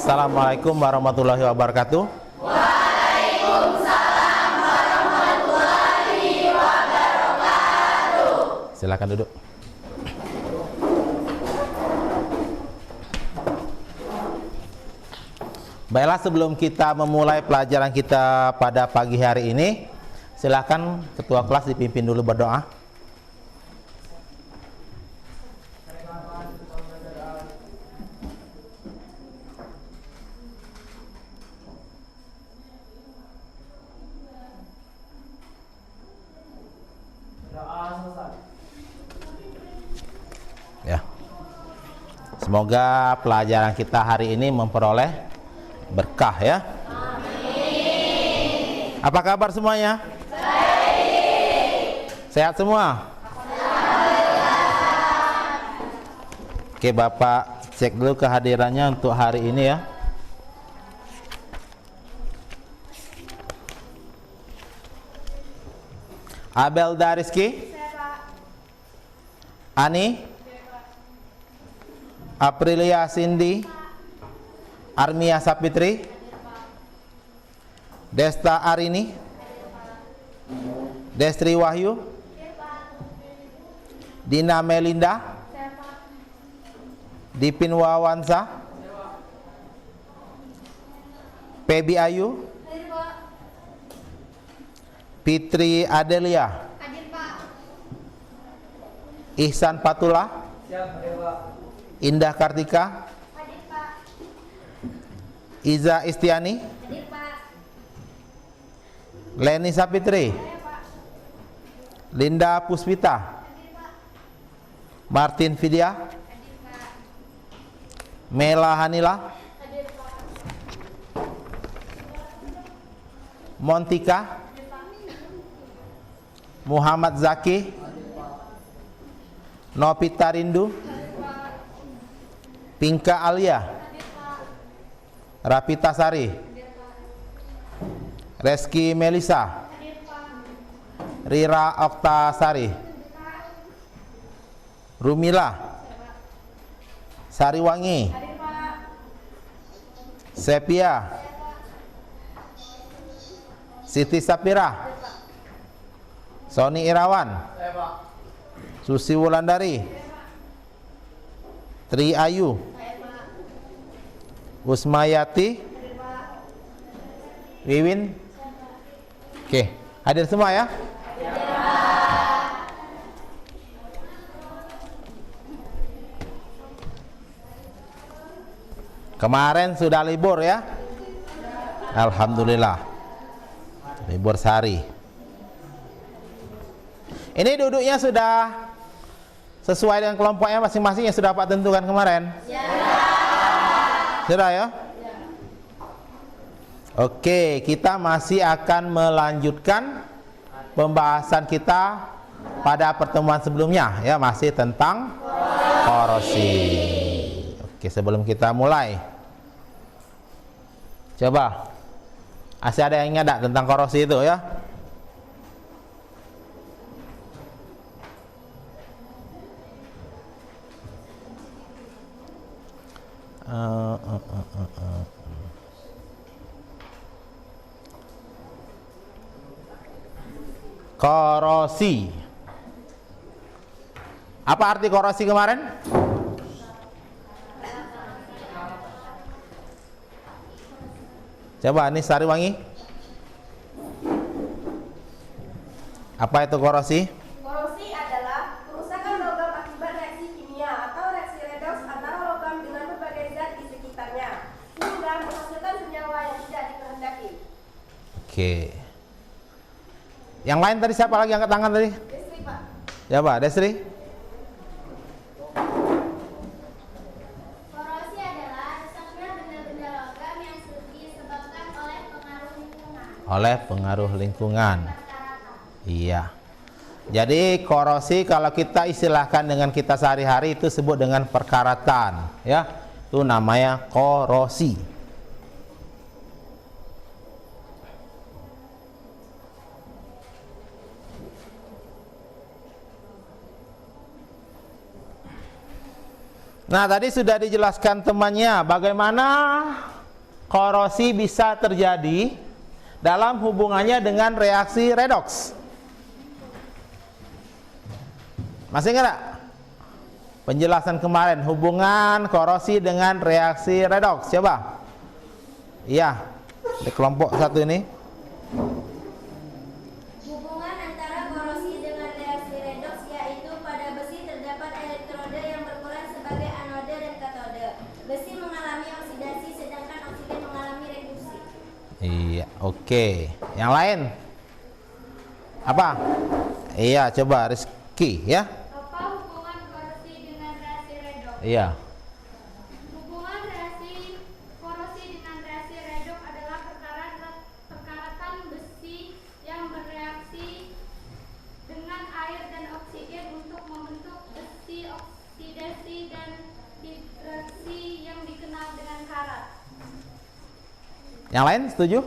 Assalamualaikum warahmatullahi wabarakatuh. Waalaikumsalam warahmatullahi wabarakatuh. Silakan duduk. Baiklah, sebelum kita memulai pelajaran kita pada pagi hari ini, silakan ketua kelas dipimpin dulu berdoa. Ya. Semoga pelajaran kita hari ini memperoleh berkah ya. Amin. Apa kabar semuanya? Baik. Sehat semua? Oke, Bapak cek dulu kehadirannya untuk hari ini ya. Abel Dariski? Ani? Aprilia Cindy? Armia Sapitri? Desta Arini? Destri Wahyu? Dina Melinda? Dipin Wawansa? Pebi Ayu? Fitri Adelia? Ihsan Patullah? Indah Kartika? Iza Istiani? Leni Sapitri? Linda Puspita? Martin Vidya? Mela Hanila? Montika? Muhammad Zaki? Novita Rindu? Pinka Alia? Rapita Sari? Reski Melisa? Rira Oktasari? Rumila? Sariwangi? Sepia? Siti Sapira? Sony Irawan? Susi Wulandari? Tri Ayu? Usmayati? Wiwin? Oke, hadir semua ya? Kemarin sudah libur ya? Alhamdulillah. Libur sehari. Ini duduknya sudah sesuai dengan kelompoknya masing-masing yang sudah Pak tentukan kemarin? Ya. Sudah ya? Ya. Oke, kita masih akan melanjutkan pembahasan kita pada pertemuan sebelumnya ya, masih tentang korosi. Oke, sebelum kita mulai, coba masih ada yang ingat tentang korosi itu ya? Korosi. Apa arti korosi kemarin? Coba nih Sariwangi. Apa itu korosi? Korosi adalah kerusakan logam akibat reaksi kimia atau reaksi redoks antara logam dengan berbagai zat di sekitarnya sehingga menghasilkan senyawa yang tidak dikehendaki. Oke. Yang lain tadi siapa lagi angkat tangan tadi? Destri, Pak. Ya Pak, Destri? Korosi adalah rusaknya benda-benda logam yang disebabkan oleh pengaruh lingkungan. Oleh pengaruh lingkungan. Iya. Jadi korosi kalau kita istilahkan dengan kita sehari-hari itu sebut dengan perkaratan, ya. Itu namanya korosi. Nah, tadi sudah dijelaskan temannya bagaimana korosi bisa terjadi dalam hubungannya dengan reaksi redoks? Masih ingat? Penjelasan kemarin, hubungan korosi dengan reaksi redoks. Coba. Iya, di kelompok satu ini. Hubungan antara korosi dengan reaksi redoks yaitu pada besi terdapat elektroda yang berperan sebagai anoda dan katode. Besi mengalami oksidasi sedangkan oksigen mengalami reduksi. Iya, oke. Yang lain? Apa? Iya, coba Rizky ya. Apa hubungan korosi dengan reaksi redoks? Iya. Hubungan reaksi korosi dengan reaksi redoks adalah perkaratan besi yang bereaksi dengan air dan oksigen untuk membentuk besi oksidasi dan reaksi yang dikenal dengan karat. Yang lain setuju?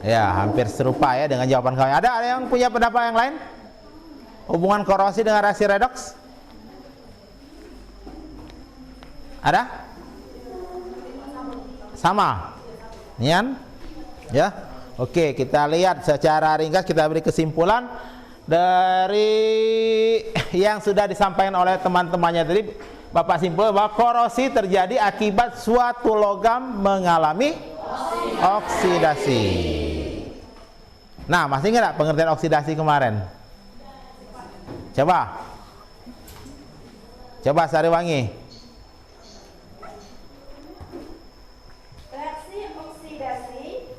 Ya, hampir serupa ya dengan jawaban kalian. Ada yang punya pendapat yang lain? Hubungan korosi dengan reaksi redoks? Ada? Sama? Nian? Ya? Oke, kita lihat secara ringkas, kita beri kesimpulan dari yang sudah disampaikan oleh teman-temannya tadi. Bapak simpul bahwa korosi terjadi akibat suatu logam mengalami oksidasi. Nah, masih ingat pengertian oksidasi kemarin? Coba Sariwangi. Reaksi oksidasi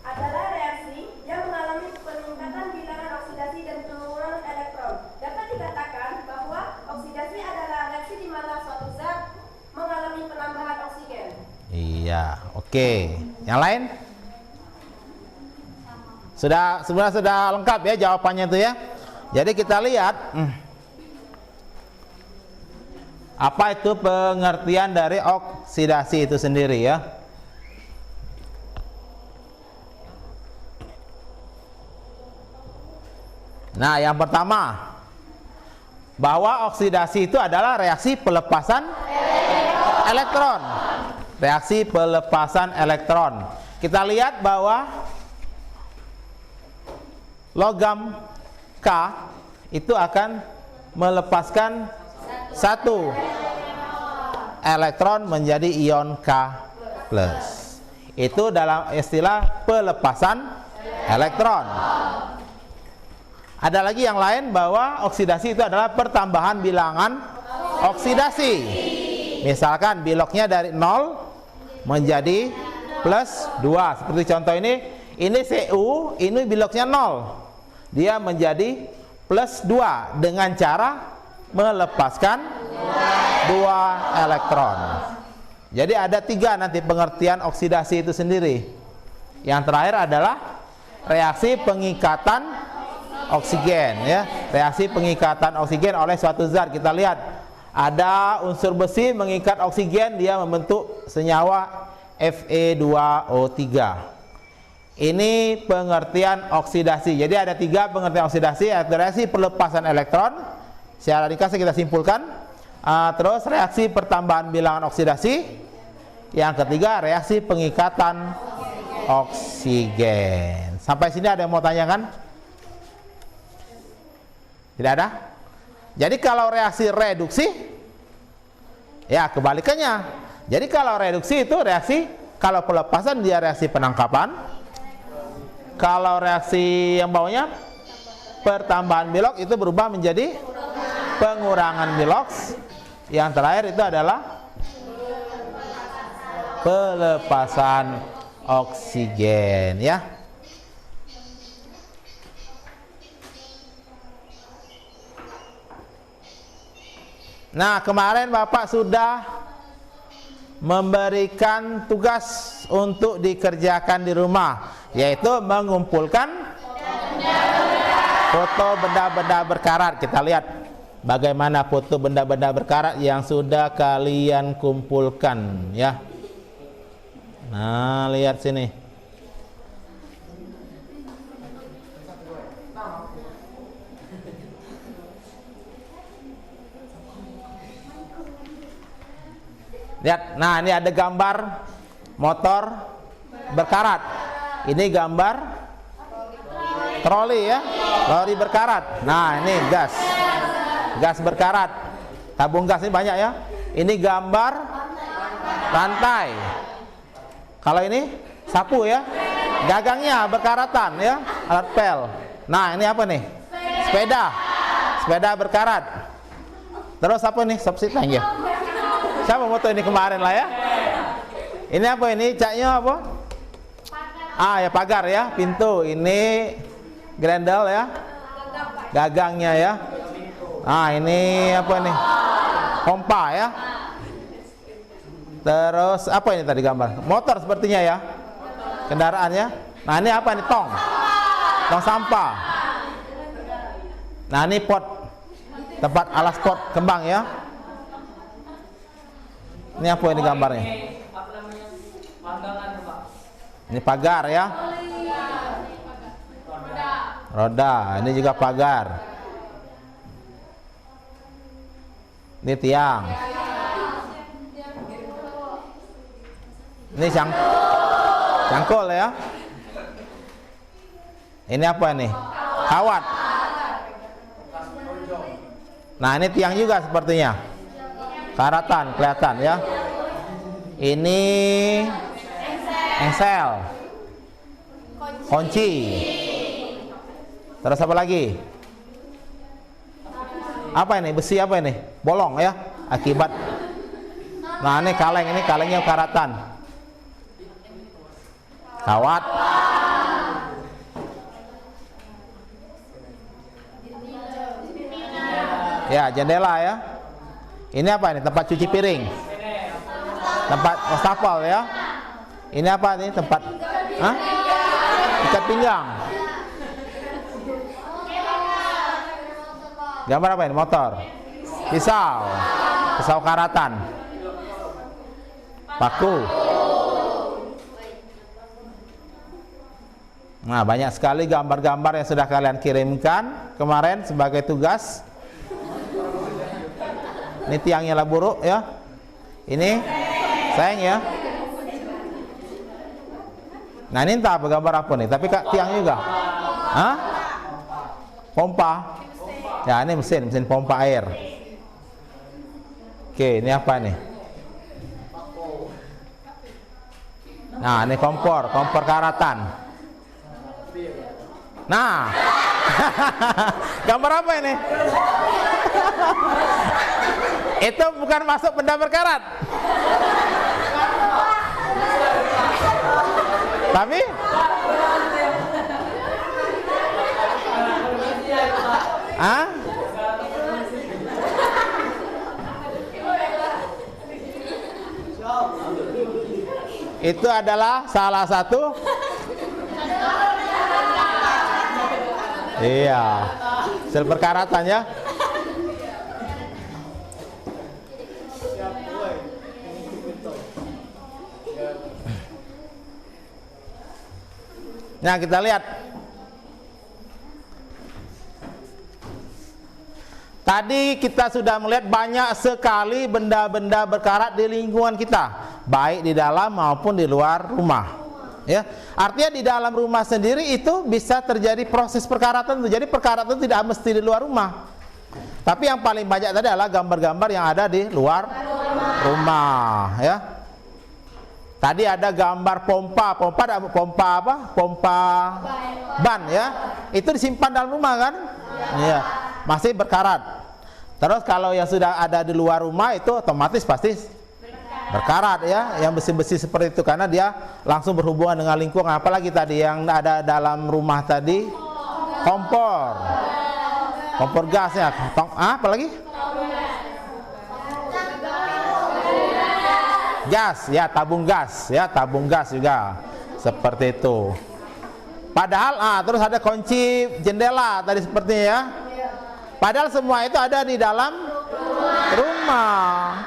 adalah reaksi yang mengalami peningkatan bilangan oksidasi dan pengurangan elektron. Dapat dikatakan bahwa oksidasi adalah reaksi di mana suatu zat mengalami penambahan oksigen. Iya, oke. Yang lain? Sebenarnya sudah lengkap ya jawabannya itu ya. Jadi kita lihat apa itu pengertian dari oksidasi itu sendiri ya. Nah, yang pertama, bahwa oksidasi itu adalah reaksi pelepasan elektron. Reaksi pelepasan elektron. Kita lihat bahwa logam K itu akan melepaskan satu elektron menjadi ion K+. Itu dalam istilah pelepasan elektron. Ada lagi yang lain bahwa oksidasi itu adalah pertambahan bilangan oksidasi. Misalkan biloknya dari 0 menjadi +2. Seperti contoh ini Cu, ini biloknya 0. Dia menjadi +2 dengan cara melepaskan 2 elektron. Jadi ada 3 nanti pengertian oksidasi itu sendiri. Yang terakhir adalah reaksi pengikatan oksigen ya. Reaksi pengikatan oksigen oleh suatu zat. Kita lihat ada unsur besi mengikat oksigen, dia membentuk senyawa Fe2O3. Ini pengertian oksidasi. Jadi ada 3 pengertian oksidasi, yaitu reaksi pelepasan elektron. Secara ringkas kita simpulkan. Terus reaksi pertambahan bilangan oksidasi. Yang ketiga reaksi pengikatan oksigen. Sampai sini ada yang mau tanyakan? Tidak ada? Jadi kalau reaksi reduksi, ya kebalikannya. Jadi kalau reduksi itu reaksi, kalau pelepasan dia reaksi penangkapan. Kalau reaksi yang bawahnya pertambahan bilok itu berubah menjadi pengurangan bilok. Yang terakhir itu adalah pelepasan oksigen ya. Nah, kemarin Bapak sudah memberikan tugas untuk dikerjakan di rumah, yaitu mengumpulkan foto benda-benda berkarat. Kita lihat bagaimana foto benda-benda berkarat yang sudah kalian kumpulkan ya. Nah, lihat sini. Lihat, nah ini ada gambar motor berkarat. Ini gambar troli ya, lori berkarat. Nah ini gas berkarat, tabung gas ini banyak ya. Ini gambar rantai. Kalau ini sapu ya, gagangnya berkaratan ya, alat pel. Nah ini apa nih? Sepeda berkarat. Terus apa nih? Subsidi ya. Siapa foto ini kemarin lah ya? Ini apa ini? Catnya apa? Ya pagar ya, pintu. Ini grendel ya, gagangnya ya. Ini apa nih? Pompa ya. Terus apa ini tadi gambar? Motor sepertinya ya, kendaraannya. Nah ini apa nih? Tong sampah. Nah ini pot, tempat alas pot kembang ya. Ini apa ini gambarnya? Ini pagar ya. Roda, ini juga pagar. Ini tiang. Ini cangkul ya. Ini apa ini? Kawat. Nah ini tiang juga sepertinya. Karatan kelihatan ya. Ini engsel, kunci. Terus apa lagi? Apa ini? Besi apa ini? Bolong ya, akibat. Nah ini kalengnya karatan. Kawat. Ya, jendela ya. Ini apa ini? Tempat cuci piring. Tempat wastafel ya. Ini apa ini? Tempat ikat pinggang. Gambar apa ini? Motor. Pisau karatan. Paku. Nah, banyak sekali gambar-gambar yang sudah kalian kirimkan kemarin sebagai tugas. Ini tiangnya lah buruk ya. Ini sayang ya. Nah ini entah apa gambar apa nih, tapi tiang juga. Pompa. Ya ini mesin pompa air. Oke, ini apa nih? Nah ini kompor karatan. Nah gambar apa ini? Itu bukan masuk benda berkarat, tapi itu adalah salah satu sel perkaratan ya. Nah kita lihat tadi kita sudah melihat banyak sekali benda-benda berkarat di lingkungan kita, baik di dalam maupun di luar rumah ya. Artinya di dalam rumah sendiri itu bisa terjadi proses perkaratan. Jadi perkaratan tidak mesti di luar rumah, tapi yang paling banyak tadi adalah gambar-gambar yang ada di luar rumah ya. Tadi ada gambar pompa apa? Pompa ban ya. Itu disimpan dalam rumah kan? Iya. Masih berkarat. Terus kalau yang sudah ada di luar rumah itu otomatis pasti berkarat ya. Yang besi-besi seperti itu karena dia langsung berhubungan dengan lingkungan. Apalagi tadi yang ada dalam rumah tadi kompor gasnya. Apalagi? Gas ya, tabung gas juga seperti itu. Padahal terus ada kunci jendela tadi sepertinya ya. Padahal semua itu ada di dalam rumah.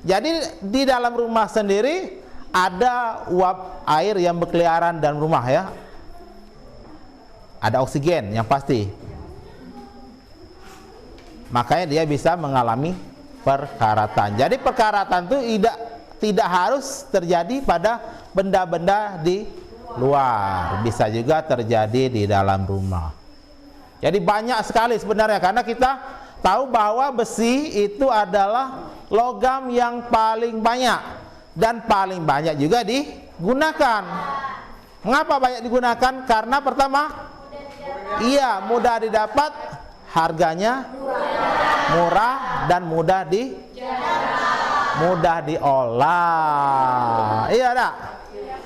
Jadi di dalam rumah sendiri ada uap air yang berkeliaran dalam rumah ya. Ada oksigen yang pasti. Makanya dia bisa mengalami perkaratan. Jadi perkaratan itu tidak harus terjadi pada benda-benda di luar, bisa juga terjadi di dalam rumah. Jadi banyak sekali sebenarnya, karena kita tahu bahwa besi itu adalah logam yang paling banyak dan paling banyak juga digunakan. Mengapa banyak digunakan? Karena pertama, iya, mudah didapat, harganya murah, dan mudah diolah. Iya, tak?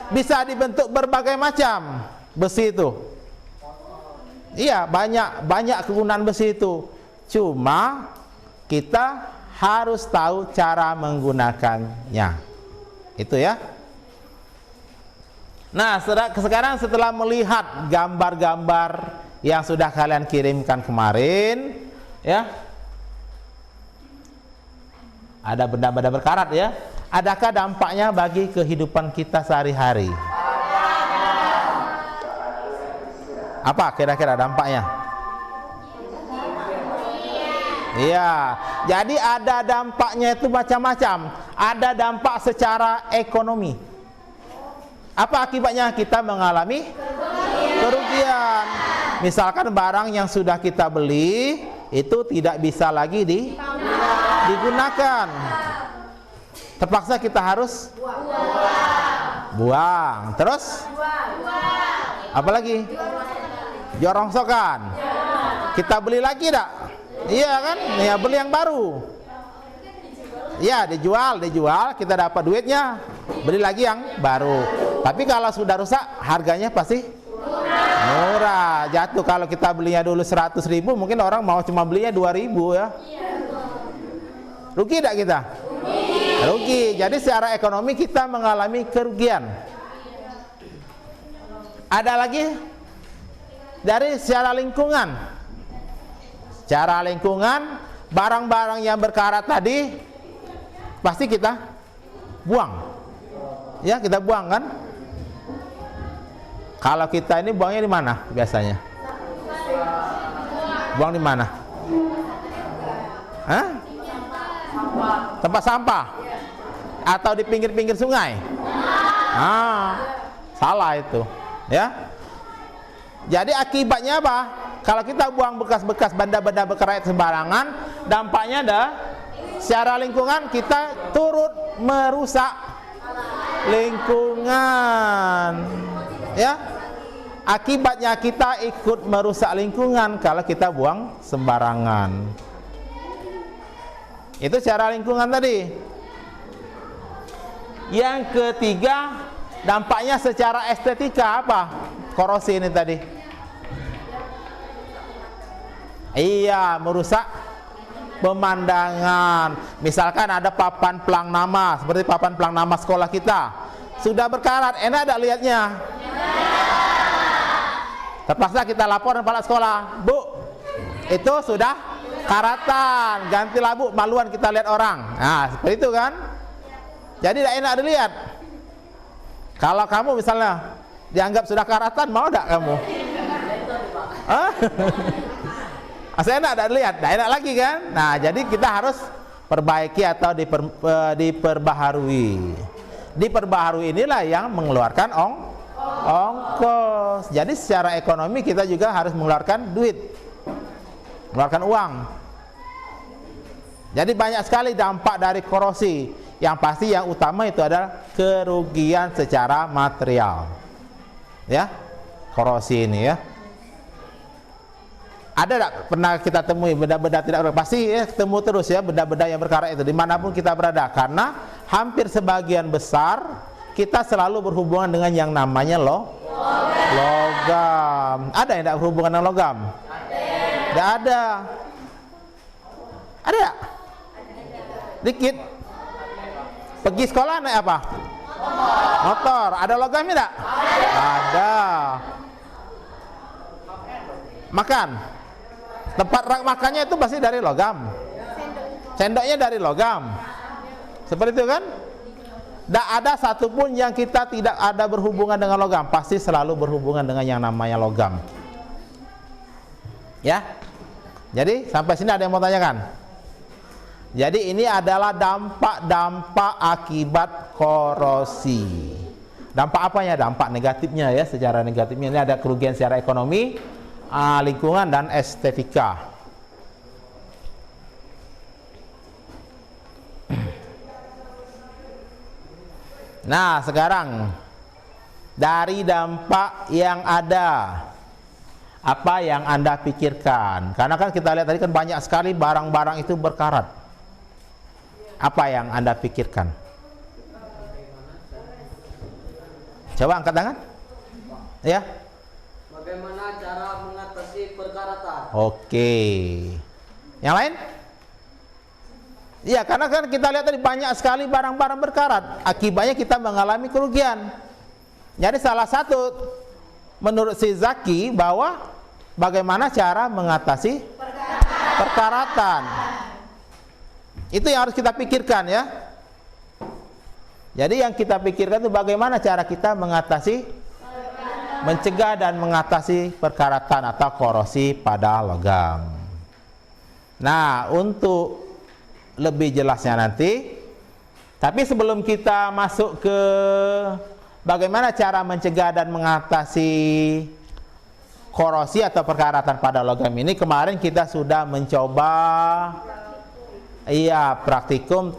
Bisa dibentuk berbagai macam besi itu. Iya, banyak kegunaan besi itu. Cuma kita harus tahu cara menggunakannya. Itu ya. Nah, sekarang setelah melihat gambar-gambar yang sudah kalian kirimkan kemarin, ya, ada benda-benda berkarat ya. Adakah dampaknya bagi kehidupan kita sehari-hari? Apa kira-kira dampaknya? Iya, jadi ada dampaknya itu macam-macam. Ada dampak secara ekonomi. Apa akibatnya? Kita mengalami kerugian. Misalkan barang yang sudah kita beli itu tidak bisa lagi digunakan. Terpaksa kita harus buang. Terus? Apa lagi? Jual rongsokan. Kita beli lagi tak? Iya kan? Ya, beli yang baru. Ya, dijual, kita dapat duitnya, beli lagi yang baru. Tapi kalau sudah rusak, harganya pasti murah, jatuh. Kalau kita belinya dulu 100.000, mungkin orang mau cuma belinya 2.000 ya. Rugi tidak kita? Rugi. Jadi secara ekonomi kita mengalami kerugian. Ada lagi dari secara lingkungan. Secara lingkungan, barang-barang yang berkarat tadi pasti kita buang. Ya, kita buang kan? Kalau kita ini buangnya di mana biasanya? Buang di mana? Hah? Tempat sampah? Atau di pinggir-pinggir sungai? Salah itu, ya. Jadi akibatnya apa? Kalau kita buang bekas-bekas benda-benda berkarat sembarangan, dampaknya ada secara lingkungan, kita turut merusak lingkungan. Ya. Akibatnya kita ikut merusak lingkungan kalau kita buang sembarangan. Itu secara lingkungan tadi. Yang ketiga, dampaknya secara estetika apa? Korosi ini tadi. Iya, merusak pemandangan. Misalkan ada papan pelang nama, seperti papan pelang nama sekolah kita, sudah berkarat, enak tak lihatnya? Terpaksa kita lapor kepala sekolah, Bu, itu sudah karatan, gantilah Bu, maluan kita lihat orang. Nah, seperti itu kan? Jadi tidak enak dilihat. Kalau kamu misalnya dianggap sudah karatan, mau tidak kamu? Saya enak tidak dilihat, tidak enak lagi kan? Nah, jadi kita harus perbaiki atau diperbaharui. Diperbaharui inilah yang mengeluarkan ongkos. Jadi secara ekonomi kita juga harus mengeluarkan duit, mengeluarkan uang. Jadi banyak sekali dampak dari korosi. Yang pasti yang utama itu adalah kerugian secara material. Ya, korosi ini ya. Ada tak pernah kita temui benda-benda tidak berkarat? Pasti ya, ketemu terus ya benda-benda yang berkarat itu dimanapun kita berada. Karena hampir sebagian besar kita selalu berhubungan dengan yang namanya logam. Ada yang tidak berhubungan dengan logam? Tidak ada. Ada tak? Dikit. Pergi sekolah naik apa? Motor. Ada logamnya tak? Ada. Makan. Tempat rak makannya itu pasti dari logam. Sendoknya dari logam. Seperti itu kan? Tidak ada satupun yang kita tidak ada berhubungan dengan logam. Pasti selalu berhubungan dengan yang namanya logam. Ya. Jadi sampai sini ada yang mau tanyakan? Jadi ini adalah dampak-dampak akibat korosi. Dampak apanya? Dampak negatifnya ya, secara negatifnya ini ada kerugian secara ekonomi, lingkungan dan estetika. Nah, sekarang dari dampak yang ada, apa yang Anda pikirkan? Karena kan kita lihat tadi kan banyak sekali barang-barang itu berkarat. Apa yang Anda pikirkan? Coba angkat tangan. Ya. Bagaimana cara mengatasi perkaratan? Oke. Yang lain? Iya, karena kan kita lihat tadi banyak sekali barang-barang berkarat. Akibatnya kita mengalami kerugian. Jadi salah satu menurut si Zaki bahwa bagaimana cara mengatasi perkaratan. Itu yang harus kita pikirkan ya. Jadi yang kita pikirkan itu bagaimana cara kita mengatasi, mencegah dan mengatasi perkaratan atau korosi pada logam. Nah, untuk lebih jelasnya nanti, tapi sebelum kita masuk ke bagaimana cara mencegah dan mengatasi korosi atau perkaratan pada logam ini, kemarin kita sudah mencoba praktikum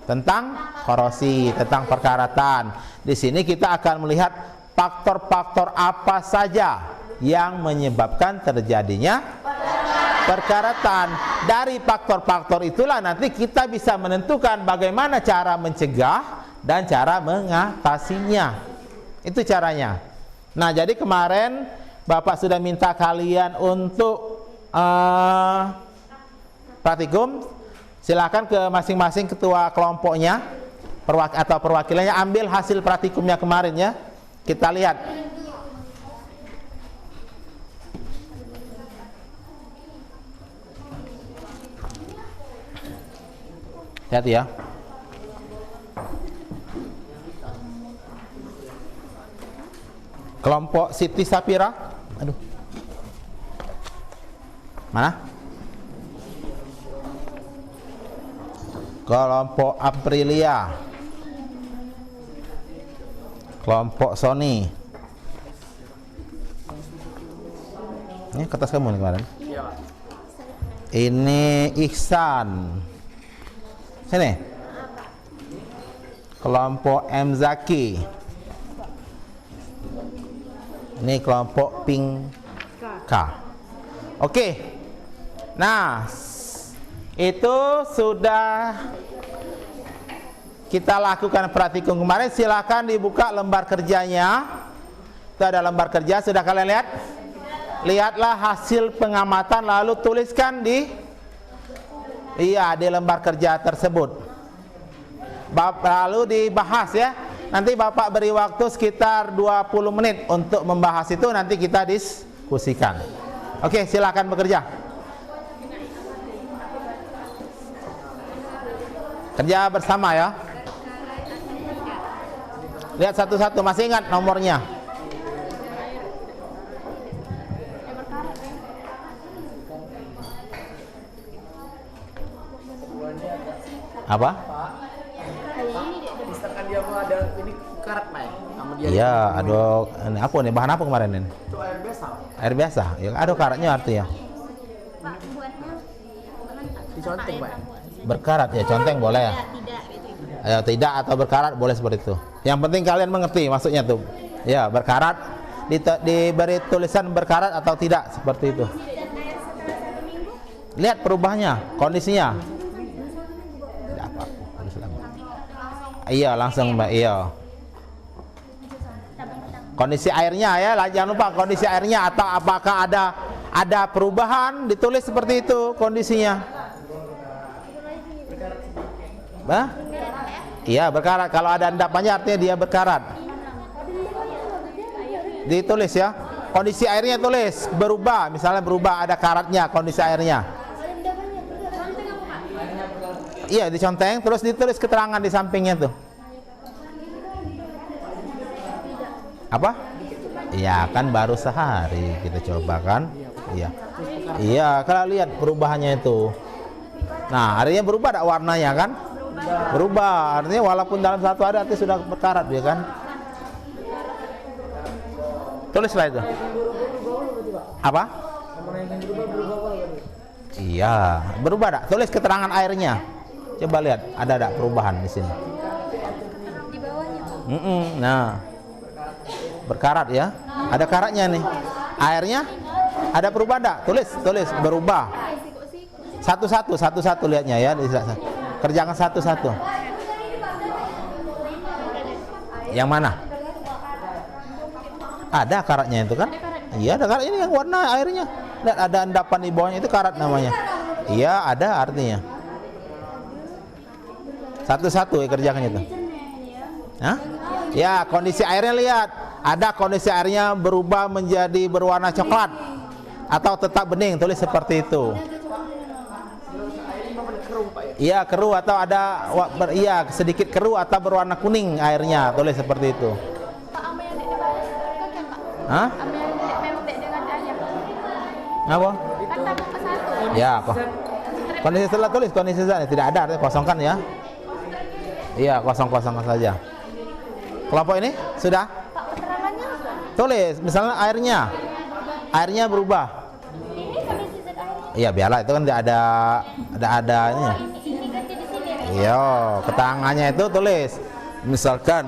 tentang korosi, tentang perkaratan. Di sini kita akan melihat faktor-faktor apa saja yang menyebabkan terjadinya perkaratan. Dari faktor-faktor itulah nanti kita bisa menentukan bagaimana cara mencegah dan cara mengatasinya. Itu caranya. Nah, jadi kemarin Bapak sudah minta kalian untuk praktikum. Silakan ke masing-masing ketua kelompoknya atau perwakilannya ambil hasil praktikumnya kemarin ya. Kita lihat. Hati ya. Kelompok Siti Sapira. Aduh. Mana? Kelompok Aprilia. Kelompok Sony. Ini kertas kamu nih kemarin. Ini Ihsan. Sini. Kelompok M Zaki. Ini kelompok Pink K. Oke. Nah, itu sudah kita lakukan praktikum kemarin. Silakan dibuka lembar kerjanya. Itu ada lembar kerja, sudah kalian lihat? Lihatlah hasil pengamatan lalu tuliskan di lembar kerja tersebut. Lalu dibahas ya. Nanti Bapak beri waktu sekitar 20 menit untuk membahas itu, nanti kita diskusikan. Oke, silakan bekerja. Kerja bersama ya. Lihat satu-satu, masih ingat nomornya? Apa? Misalkan dia mau ada ini karat main sama dia. Iya, aduh, ini apa nih? Bahan apa kemarin ini? Itu air biasa. Air biasa. Ya, ada karatnya artinya. Diconteng, Pak. Berkarat ya, conteng boleh ya? Ya, tidak atau berkarat boleh seperti itu. Yang penting kalian mengerti maksudnya tuh. Ya, berkarat, diberi tulisan berkarat atau tidak seperti itu. Lihat perubahannya, kondisinya. Tidak apa-apa. Iya, langsung Mbak. Iya. Kondisi airnya ya, jangan lupa kondisi airnya atau apakah ada perubahan, ditulis seperti itu kondisinya. Iya, berkarat. Kalau ada endapannya artinya dia berkarat. Ditulis ya. Kondisi airnya tulis, berubah, misalnya berubah, ada karatnya, kondisi airnya. Iya, diconteng, terus ditulis keterangan di sampingnya tuh. Apa? Iya, kan baru sehari kita coba kan. Iya. Iya, kalau lihat perubahannya itu. Nah, artinya berubah tak warnanya kan? Berubah. Artinya walaupun dalam satu hari artinya sudah berkarat dia kan? Tulislah itu. Apa? Iya, berubah tak? Tulis keterangan airnya. Coba lihat, ada tak perubahan di sini? Di bawahnya. Nah, berkarat ya. Ada karatnya nih. Airnya ada perubahan tak? Tulis berubah. Satu-satu lihatnya ya. Kerjakan satu-satu. Yang mana? Ada karatnya itu kan? Iya, ada karat. Ini yang warna airnya. Lihat ada endapan di bawahnya, itu karat namanya. Iya, ada artinya. Satu-satu ya kerjakan itu. Hah? Ya, kondisi airnya lihat. Ada kondisi airnya berubah menjadi berwarna coklat atau tetap bening, tulis seperti itu. Iya, keruh atau ada iya sedikit keruh atau berwarna kuning airnya, tulis seperti itu. Hah? Apa? Ya, kok. Kondisi setelah tulis kondisi saja tidak ada, artinya kosongkan ya. Iya, kosong-kosong saja. Kelompok ini sudah? Tulis, misalnya airnya berubah. Iya, biarlah itu kan tidak ada ini ya. Iya, keterangannya itu tulis. Misalkan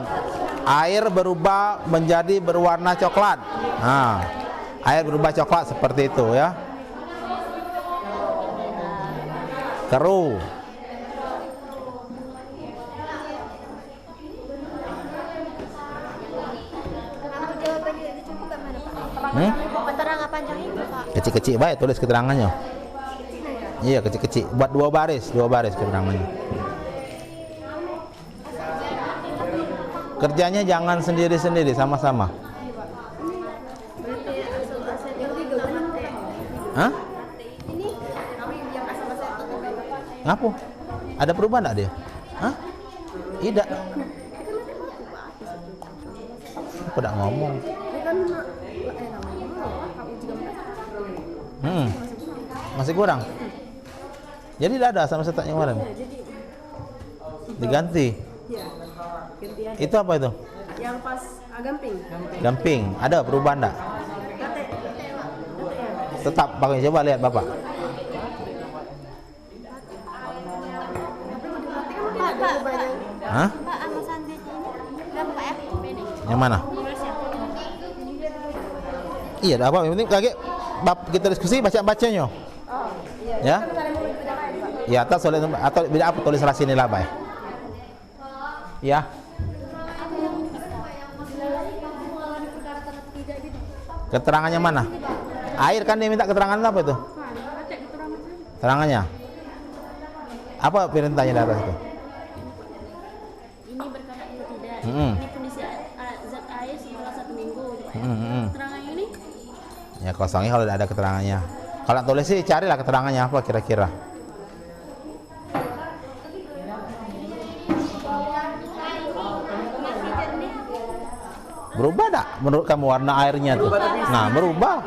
air berubah menjadi berwarna coklat. Nah, air berubah coklat seperti itu ya. Keruh. Keterangan panjang itu, Pak. Kecil-kecil baik tulis keterangannya. Iya, kecil-kecil. Buat dua baris keterangannya. Kerjanya jangan sendiri-sendiri, sama-sama. Hah? Ngapa? Ada perubahan enggak dia? Hah? Tidak. Aku udah ngomong. Masih kurang. Jadi tidak ada sama setaknya kemarin. Diganti. Itu apa itu? Yang pas gamping. Gamping. Ada perubahan enggak? Tetap pakai, coba lihat Bapak. Hah? Pak, anu sandwich ini berapa ya? Yang mana? Iya, ada apa? Yang penting kaget kita diskusi baca-bacanya. Oh, iya. Ya? Kan ada mulut beda lain, Pak. Ya, atau beda apa tulis salah sini lah, Bay. Ya. Keterangannya mana? Air kan dia minta keterangan apa itu? Keterangannya. Apa perintahnya di atas itu? Ini berkarat atau tidak? Ini kondisi zat air setelah 1 minggu. Keterangan ini? Ya kosongnya kalau tidak ada keterangannya. Kalau tulis sih carilah keterangannya apa kira-kira. Berubah tak menurut kamu warna airnya tuh? Nah, berubah.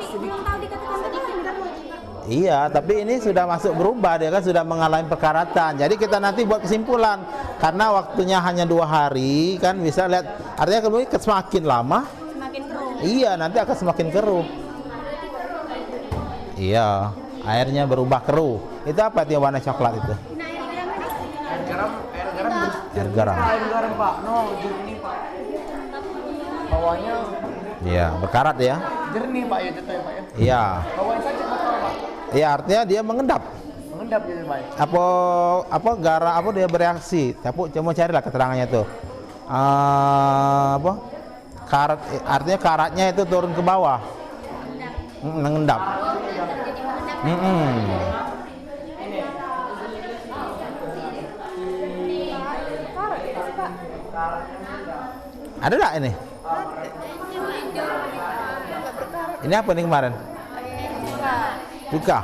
Iya, tapi ini sudah masuk berubah, dia kan sudah mengalami perkaratan. Jadi kita nanti buat kesimpulan, karena waktunya hanya 2 hari, kan bisa lihat. Artinya kemudian semakin lama, Semakin keruh. iya nanti akan semakin keruh. Iya, airnya berubah keruh. Itu apa itu yang warna coklat itu? Air garam. Air garam Pak, no jernih Pak. Bawahnya Iya, berkarat ya. jernih Pak ya jatuh ya Pak ya. Iya. Bawahnya saja kotor Pak. Iya, artinya dia mengendap. Mengendap gitu Pak. Apa garam apa dia bereaksi. Tapi coba carilah keterangannya tuh. Apa? Karat artinya karatnya itu turun ke bawah. Mengendap. Ada enggak ini? Ini apa nih kemarin? Duka.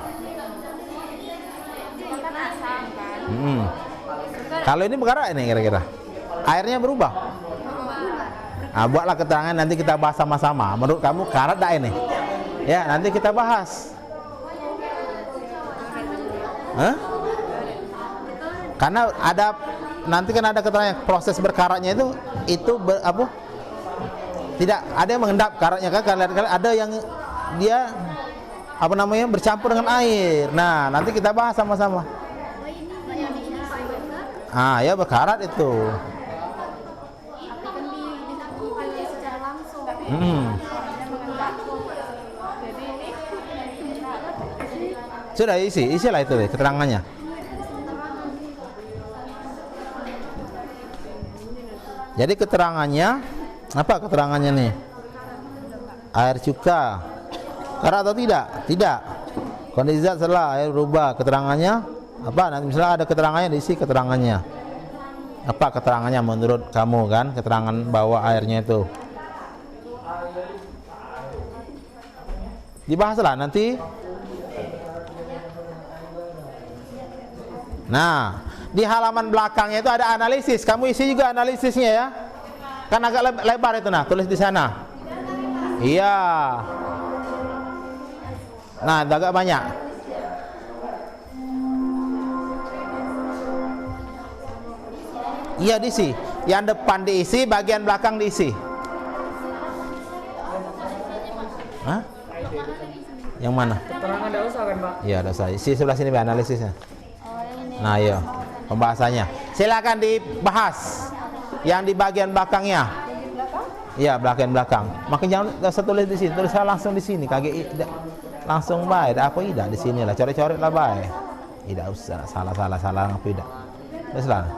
Kalau ini berkarat ini kira-kira. Airnya berubah. Nah, buatlah keterangan nanti kita bahas sama-sama. Menurut kamu karat enggak ini? Ya, nanti kita bahas. Hah? Karena nanti kan ada keterangan proses berkaratnya itu tidak ada yang mengendap karatnya kan, kalian ada yang dia bercampur dengan air. Nah, nanti kita bahas sama-sama. Ya berkarat itu. Sudah isilah itu keterangannya. Jadi keterangannya apa keterangannya nih? Air cuka karat atau tidak? Tidak. Kondisi zat setelah air berubah, keterangannya apa? Nanti misalnya ada keterangannya, diisi keterangannya. Apa keterangannya menurut kamu kan? Keterangan bahwa airnya itu. Dibahaslah nanti. Nah, di halaman belakangnya itu ada analisis. Kamu isi juga analisisnya ya. Kan agak lebar itu, nah tulis di sana. Iya. Nah, agak banyak. Iya diisi. Yang depan diisi, bagian belakang diisi. Hah? Yang mana? Keterangan dosa kan, Pak? Iya, dosa. Isi sebelah sini analisisnya. Nah, iya, pembahasannya. Silakan dibahas yang di bagian belakangnya. Iya, bagian belakang. Makin jangan tulis di sini, tulis langsung di sini. Kagak langsung baik. Apa tidak di sini lah, coret-coret lah baik. Tidak usah salah apa tidak. Tulislah.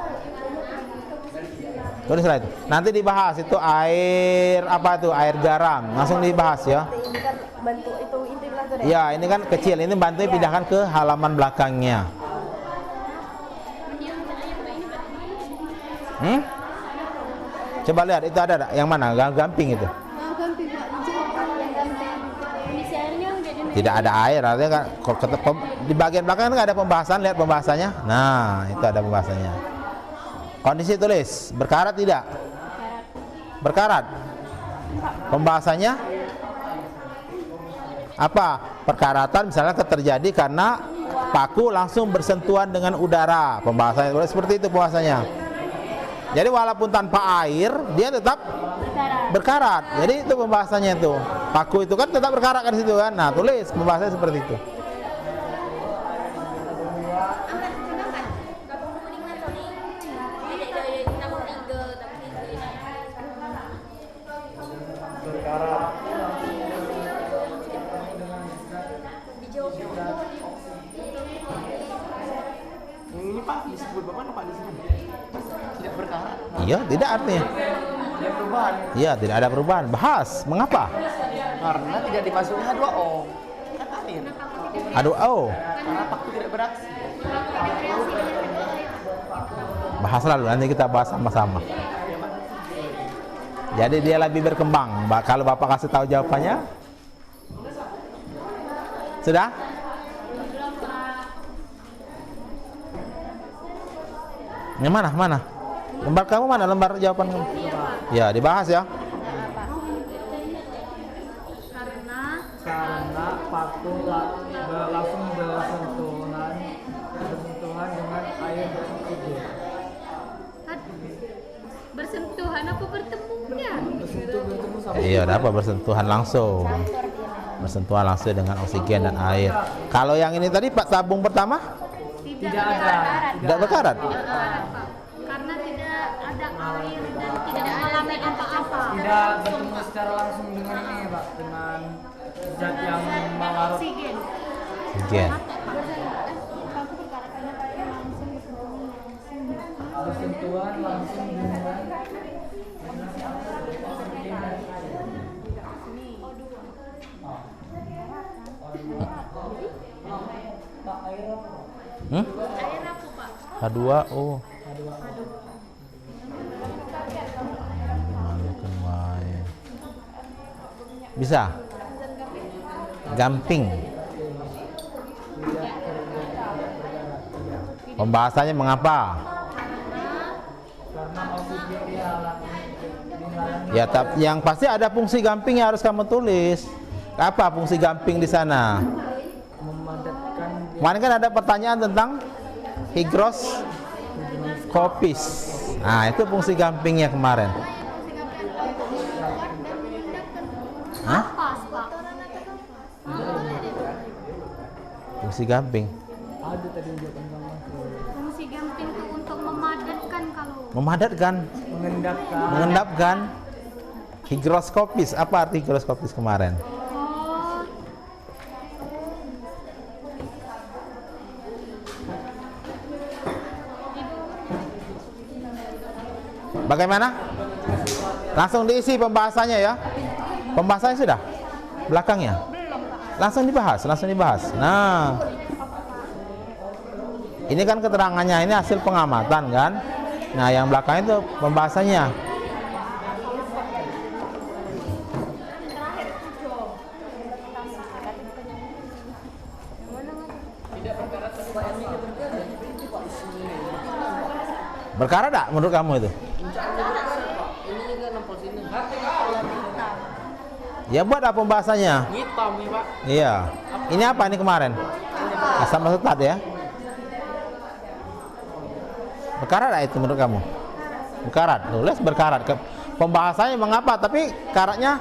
Tulislah itu. Nanti dibahas itu air apa tuh? Air garam. Langsung dibahas ya. Ini kan bentuk itu inti belajar ya. Iya, ini kan kecil. Ini bantunya pindahkan ke halaman belakangnya. Coba lihat itu ada yang mana? Gamping itu. Tidak ada air, artinya kan di bagian belakang nggak ada pembahasan. Lihat pembahasannya. Nah, itu ada pembahasannya. Kondisi tulis berkarat tidak? Berkarat. Pembahasannya apa? Perkaratan misalnya terjadi karena paku langsung bersentuhan dengan udara. Pembahasannya seperti itu pembahasannya. Jadi walaupun tanpa air dia tetap berkarat. Jadi itu pembahasannya itu. Paku itu kan tetap berkarat kan di situ kan. Nah, tulis pembahasannya seperti itu. Ini Pak disebut bagaimana Pak di sini? Tidak berkarat. Iya, tidak artinya. Tidak perubahan. Iya, tidak ada perubahan. Bahas, mengapa? Karena tidak dimasuki H2O. Kan air. Aduh, Karena paku tidak beraksi. bahas lalu nanti kita bahas sama-sama. Jadi dia lebih berkembang. Kalau Bapak kasih tahu jawabannya, sudah? Yang mana? Lembar kamu mana? Lembar jawaban kamu? Ya, dibahas ya. Karena paku langsung bersentuhan dengan air dan oksigen. Bersentuhan apa bertemunya? Bertemu sama. Iya, ada apa bersentuhan langsung? Bersentuhan langsung dengan oksigen dan air. Kalau yang ini tadi Pak tabung pertama? Tidak ada. Tidak berkarat. Karena tidak ada air dan tidak mengalami apa-apa. Tidak bertemu secara langsung dengan ini Pak, dengan zat yang mengaruh. Oksigen. Oksigen. Bersentuhan langsung dengan H2O. Bisa. Gamping. Pembahasannya mengapa? Ya, tapi yang pasti ada fungsi gamping yang harus kamu tulis. Apa fungsi gamping di sana? memadatkan Kemarin kan ada pertanyaan tentang Higroskopis. Nah, itu fungsi gampingnya kemarin. Hah? Pas, Pak. Fungsi gamping. Ada tadi ujian sama. Fungsi gamping itu untuk memadatkan kalau Memadatkan, Mengendapkan. mengendapkan. Higroskopis. Apa arti higroskopis kemarin? oh, Bagaimana? Langsung diisi pembahasannya ya. Pembahasannya sudah? Belakangnya? Langsung dibahas, langsung dibahas. Nah, ini kan keterangannya, ini hasil pengamatan kan. Nah, yang belakang itu pembahasannya. Berkarat tak menurut kamu itu? Ya buat apa pembahasannya? Hitam ya, Pak. Iya. Ini apa ini kemarin? Asam asetat ya? Berkarat tak itu menurut kamu? Berkarat. Tulis berkarat. Pembahasannya mengapa? Tapi karatnya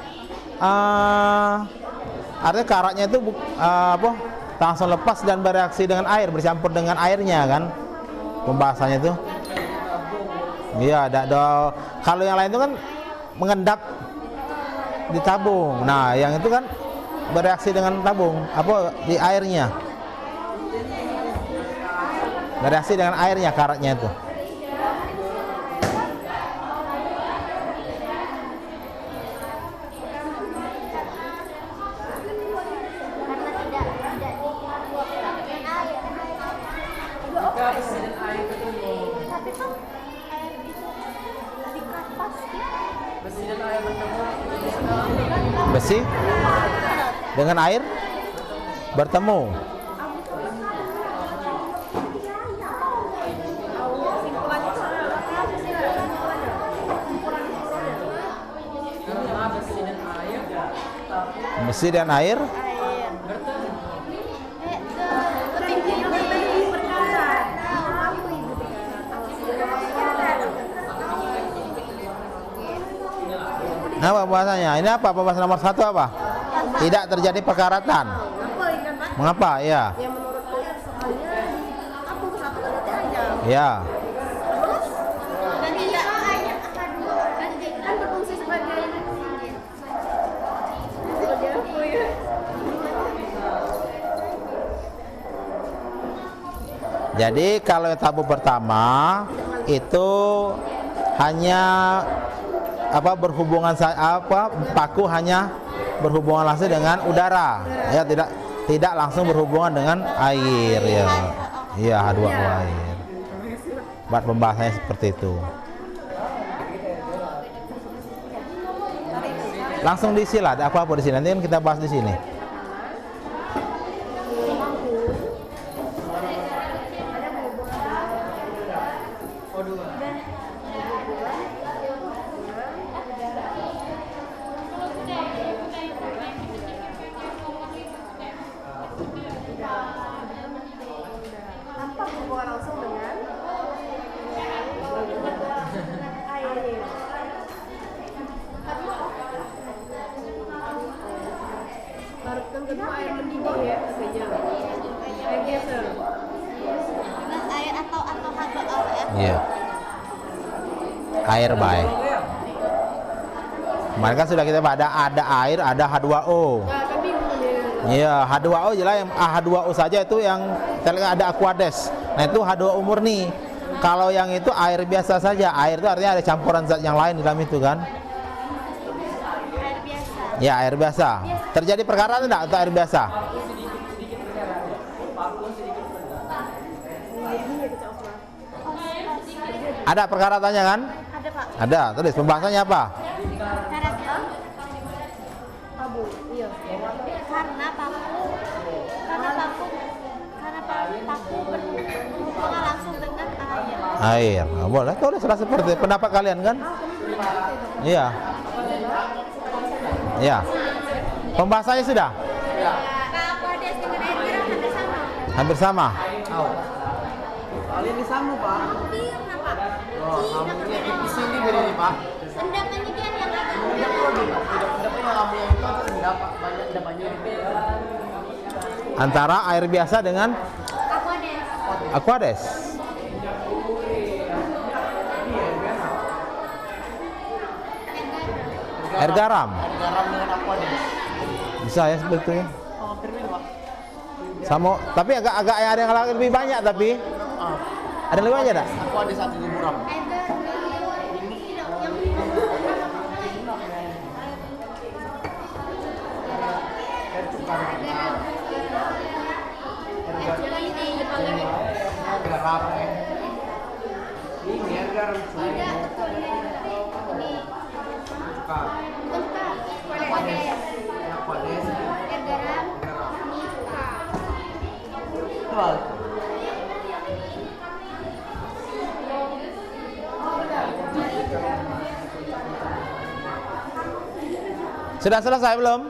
artinya karatnya itu apa? Langsung lepas dan bereaksi dengan air, bercampur dengan airnya kan? Pembahasannya itu. Iya, kalau yang lain itu kan mengendap di tabung. Nah, yang itu kan bereaksi dengan tabung, apa di airnya. Bereaksi dengan airnya karatnya itu. tapi kan air itu di kapas ya. Besi dengan air bertemu. Besi dan air apa bahasanya? Ini apa pembahasan nomor 1 apa? Tidak terjadi perkaratan. Mengapa? Ya. Yang menurut kalian soalnya aku satu berarti aja. Ya. Dan tidak Kan berfungsi sebagai Jadi kalau tabung pertama itu hanya berhubungan paku hanya berhubungan langsung dengan udara ya, tidak langsung berhubungan dengan air ya. Iya, H2O air. Buat pembahasannya seperti itu. Langsung diisi lah, ada apa di sini nanti kan kita bahas di sini. tanpa berhubungan langsung dengan air. Baru kan kedua air mendidih ya, air biasa. air atau H2O ya. Iya. Air baik. Kemarin kan sudah kita ada air, ada H2O. Nah, kan bingung nih. Iya, H2O jelas yang H2O saja itu yang ada Aquades. Nah, itu H2O murni. Kalau yang itu air biasa saja. Air itu artinya ada campuran zat yang lain di dalam itu kan? Air biasa. Ya, air biasa. Terjadi perkaratan tidak atau air biasa? Ada perkaratannya kan? Ada Pak. Ada. Tulis pembahasannya apa? Karatnya Tabung, iya. karena paku berhubungan langsung dengan air. Air. Nah, boleh. Tulis lah seperti pendapat kalian kan? Iya. Iya. Pembahasannya sudah? Aquades dengan air kira hampir sama. Hampir sama. Kali ini sama, Pak. Hampir, Pak. Lambungnya tipis ini beda nih Pak. Endapannya kan yang agak Endapnya lambung yang itu endapan banyak endapnya. Antara air biasa dengan Aquades. Aquades. Air garam. Air garam dengan aquades. Bisa ya sebetulnya. Oh, hampir mirip Pak. Sama, tapi agak ada yang lebih banyak tapi. Ada yang lebih banyak tak? Aquades satu muram. Garam. Ini air garam. Aquades. Betul. Sudah selesai belum?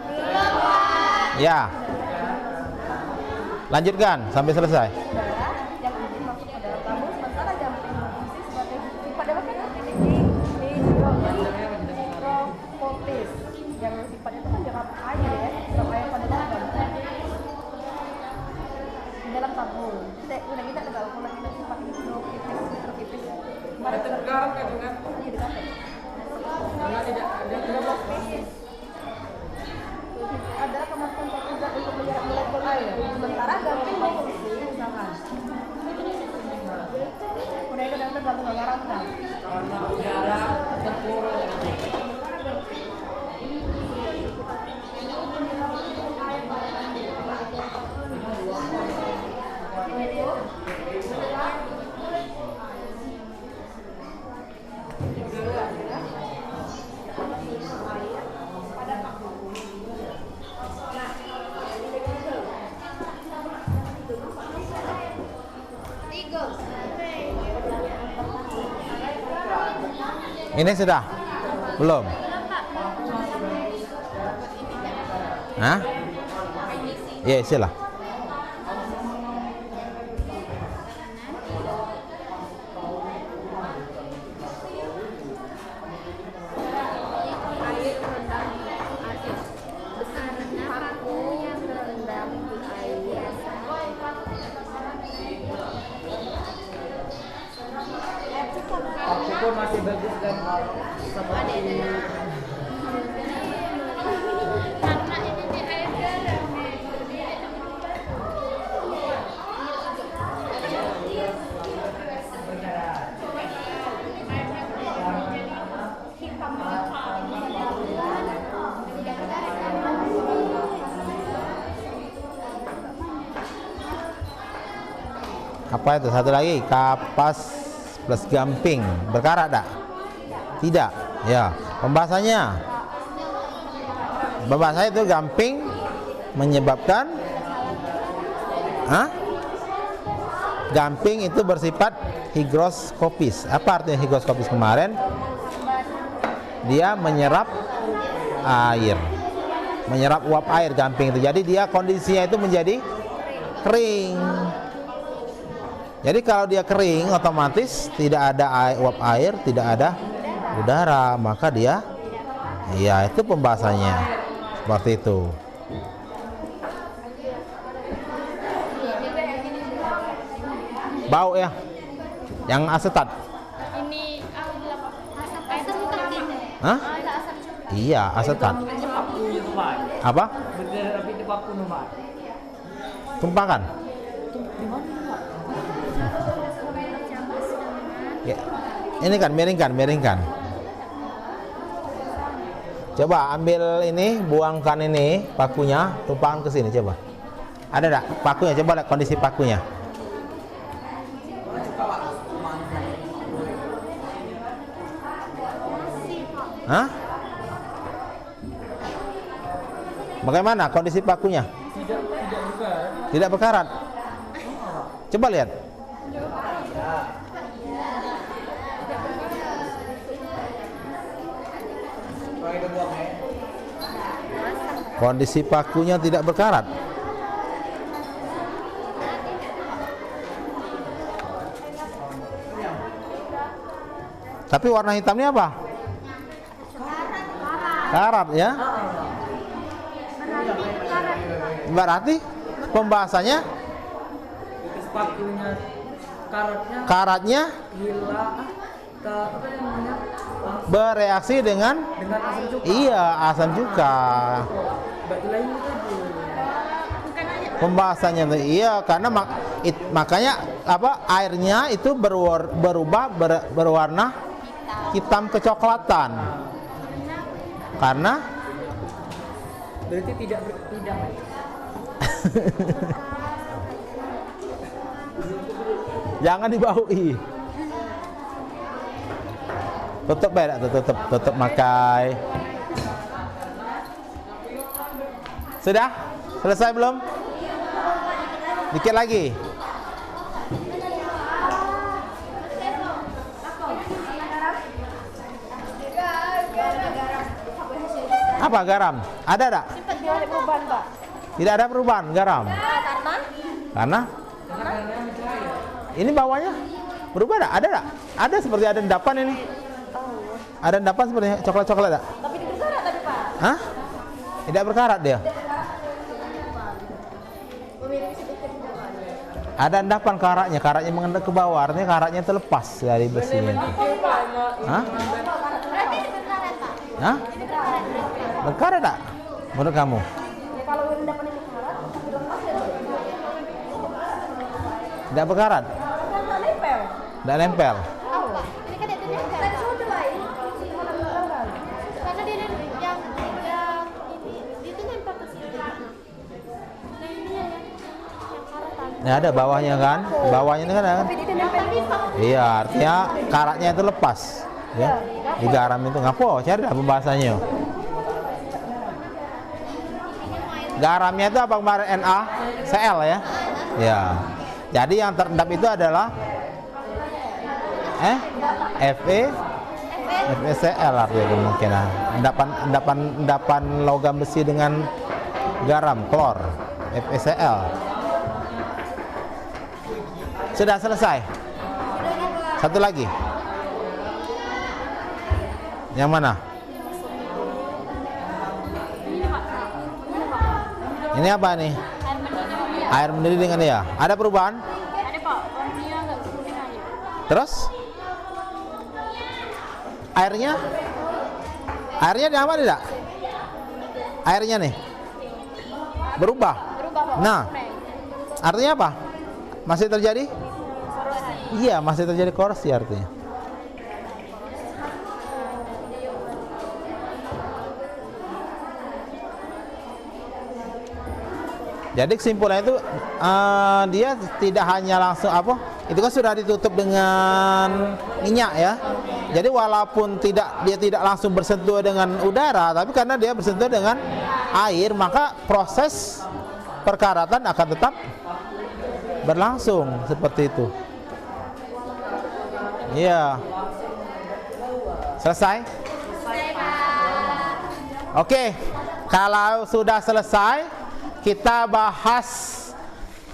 Ya. Lanjutkan sampai selesai. yang masuk ke dalam lambung sementara jumping berfungsi sebagai pada bagian hidropotis yang sifatnya itu kan nyerap air ya, nyerap air pada lambung di dalam tabung. Udah kita ada kalau kita sifat hidropotis. Kemarin Itu garam kan juga? iya dekat. Karena tidak ada Spesies adalah kemampuan suatu zat untuk menyerap molekul air. Sementara jumping berfungsi misalkan. Udah itu dan tergantung garam kan. karena udara terpuruk. Ini sudah? Belum? Hah? Iya, isilah. Aku masih bagus dan seperti Karena ini di air garam. Apa itu? Satu lagi, kapas plus gamping. Berkarat tak? Tidak. Ya, pembahasannya. Pembahasannya itu gamping menyebabkan gamping itu bersifat higroskopis. Apa artinya higroskopis kemarin? Dia menyerap air. Menyerap uap air gamping itu. Jadi dia kondisinya itu menjadi kering. Jadi kalau dia kering otomatis tidak ada uap air, tidak ada udara, maka dia ya itu pembahasannya. Seperti itu. Bau ya. Yang asetat. Ini asetat. Hah? Iya, asetat. paku itu Pak. Apa? Berdiri tapi itu paku nih Pak. Tumpahkan. Ya. Ini kan miringkan. Coba ambil ini, buangkan ini pakunya, tumpahkan ke sini coba. Ada enggak pakunya? Coba lihat kondisi pakunya. Hah? Bagaimana kondisi pakunya? Tidak berkarat. Coba lihat. Kondisi pakunya tidak berkarat. Tapi warna hitamnya apa? Karat ya. Berarti pembahasannya Sepatunya karatnya hilang ke apa namanya? bereaksi dengan Dengan asam cuka. iya asam cuka. Berarti lain tadi. Pembahasannya tuh iya karena makanya apa airnya itu berwarna hitam kecoklatan. Karena Berarti tidak. jangan dibaui. Tutup beda, tutup makai. Sudah? Selesai belum? Dikit lagi. Apa garam? Ada tak? Tidak ada perubahan garam. Karena ini bawahnya berubah tak? Ada tak? Ada seperti ada endapan ini. Ada endapan seperti coklat-coklat tak? Tapi tidak berkarat tadi Pak. Hah? Tidak berkarat dia. Memiliki sedikit warna. Ada endapan karatnya mengendap ke bawah, artinya karatnya terlepas dari besinya. Hah? Berarti berkarat, Pak. Hah? Berkarat tak? Menurut kamu? Kalau endapan itu karat, tapi lepas ya. Tidak berkarat? Kan tak nempel. Tidak nempel? Ini kan dia nempel. Tadi sudah lah ini. Karena dia yang ini itu nempel ke situ. Nah ini yang karatan. Ya ada bawahnya kan? Bawahnya ini kan ada. Tapi dia nempel. Iya, artinya karatnya itu lepas. Ya. Di garam itu ngapo? Cari dah pembahasannya. Garamnya itu apa kemarin NaCl ya? Ya. Jadi yang terendap itu adalah FeCl artinya kemungkinan. Endapan logam besi dengan garam, klor, FeCl. Sudah selesai. Satu lagi. Yang mana? Ini apa nih? Air mendidih dengan dia. Ada perubahan? Ada Pak, warnanya agak kuning aja. Terus? Airnya? Airnya apa tidak? Airnya nih berubah. Nah, artinya apa? Masih terjadi? Iya, masih terjadi korosif artinya. Jadi kesimpulannya itu dia tidak hanya langsung apa? Itu kan sudah ditutup dengan minyak ya. Jadi walaupun dia tidak langsung bersentuh dengan udara, tapi karena dia bersentuh dengan air, maka proses perkaratan akan tetap berlangsung seperti itu. Iya. Selesai? Oke. Kalau sudah selesai, kita bahas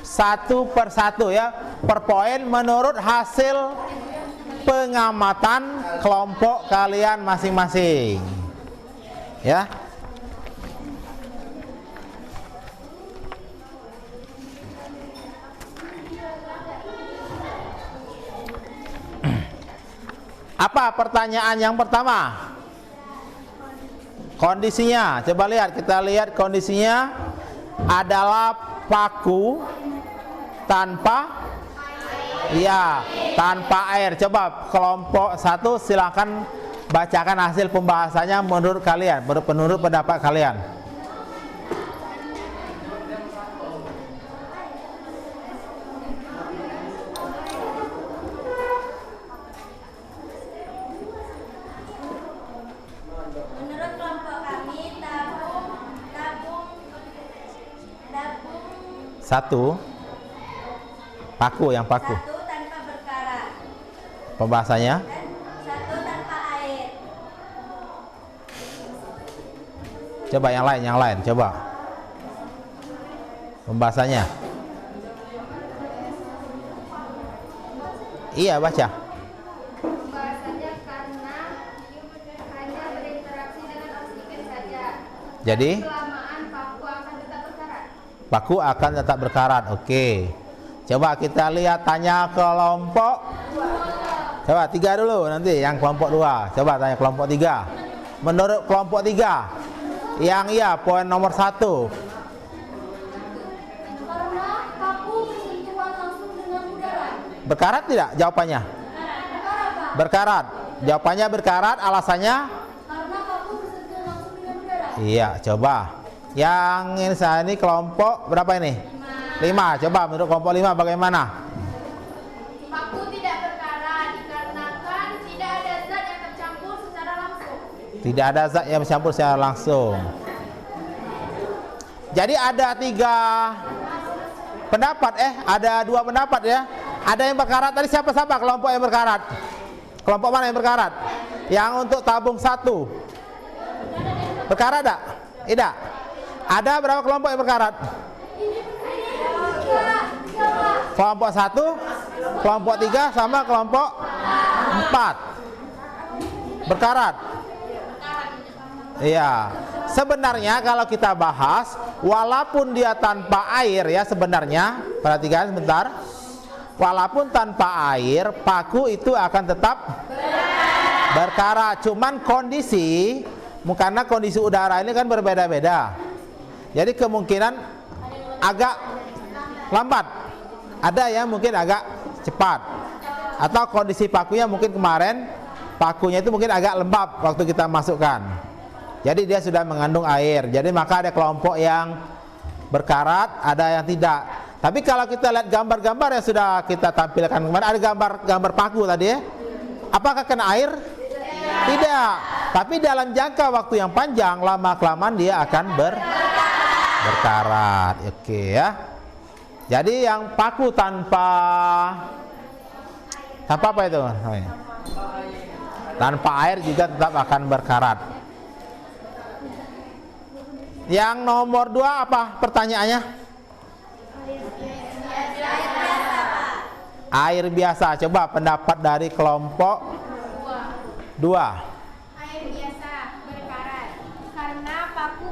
satu persatu ya, per poin menurut hasil pengamatan kelompok kalian masing-masing. Ya. Apa pertanyaan yang pertama? Kondisinya, coba lihat, kita lihat kondisinya adalah paku tanpa air. Coba kelompok 1 silakan bacakan hasil pembahasannya menurut kalian, menurut pendapat kalian. Menurut kelompok kami, tabung 1 paku, yang paku. 1 tanpa berkarat Pembahasannya dan 1 tanpa air. coba yang lain, coba. Pembahasannya. Iya, baca. Pembahasannya karena Jadi kelamaan paku akan tetap berkarat. paku akan tetap berkarat. Oke. Coba kita lihat, tanya kelompok. Coba 3 dulu nanti yang kelompok 2. Coba tanya kelompok 3. Menurut kelompok 3, yang iya poin nomor 1. Karena paku bersentuhan langsung dengan udara. Berkarat tidak jawabannya? Berkarat. Jawabannya berkarat, alasannya? Karena paku bersentuhan langsung dengan udara. Iya, coba. Yang ini kelompok berapa ini? 5. Coba menurut kelompok 5 bagaimana? Paku tidak berkarat dikarenakan tidak ada zat yang tercampur secara langsung. Tidak ada zat yang bercampur secara langsung. Jadi ada 3 pendapat, ada 2 pendapat ya. Ada yang berkarat tadi, siapa kelompok yang berkarat? Kelompok mana yang berkarat? Yang untuk tabung 1. Berkarat tak? Tidak. Ada berapa kelompok yang berkarat? Kelompok 1, kelompok 3 sama kelompok 4. Berkarat. Iya. Sebenarnya kalau kita bahas, walaupun dia tanpa air ya, sebenarnya perhatikan sebentar. Walaupun tanpa air, paku itu akan tetap berkarat. Cuman kondisi, karena kondisi udara ini kan berbeda-beda. Jadi kemungkinan agak lambat. Ada yang mungkin agak cepat. Atau kondisi pakunya mungkin kemarin pakunya itu mungkin agak lembab waktu kita masukkan. Jadi dia sudah mengandung air. Jadi maka ada kelompok yang berkarat, ada yang tidak. Tapi kalau kita lihat gambar-gambar yang sudah kita tampilkan kemarin, ada gambar paku tadi ya. Apakah kena air? Tidak. Tapi dalam jangka waktu yang panjang, lama-kelamaan dia akan berkarat. Oke ya. Jadi yang paku tanpa apa itu? Tanpa air juga tetap akan berkarat. Yang nomor 2 apa pertanyaannya? Air biasa. Coba pendapat dari kelompok 2. Air biasa berkarat karena paku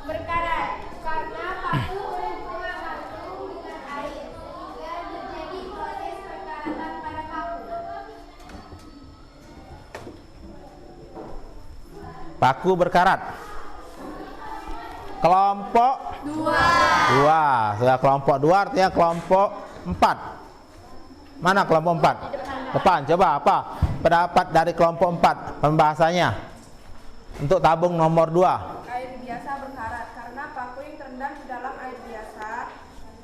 berkarat karena paku berhubungan langsung dengan air sehingga terjadi proses perkaratan pada paku. Paku berkarat. Kelompok 2. Sudah kelompok 2 artinya kelompok 4. Mana kelompok 4? Depan. Coba apa pendapat dari kelompok 4 pembahasannya untuk tabung nomor 2. Air biasa berkarat karena paku yang terendam di dalam air biasa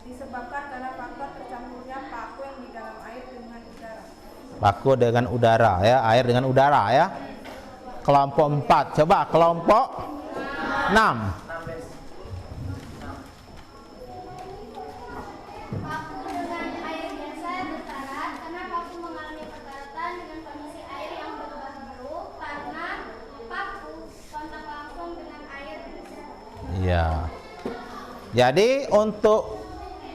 disebabkan karena faktor tercampurnya paku yang di dalam air dengan udara. Paku dengan udara ya, air dengan udara ya. Kelompok 4. Coba kelompok 6. Paku dengan air biasa berkarat karena paku mengalami perkaratan dengan kondisi air yang berubah-ubah karena paku kontak langsung dengan air. Iya. Jadi untuk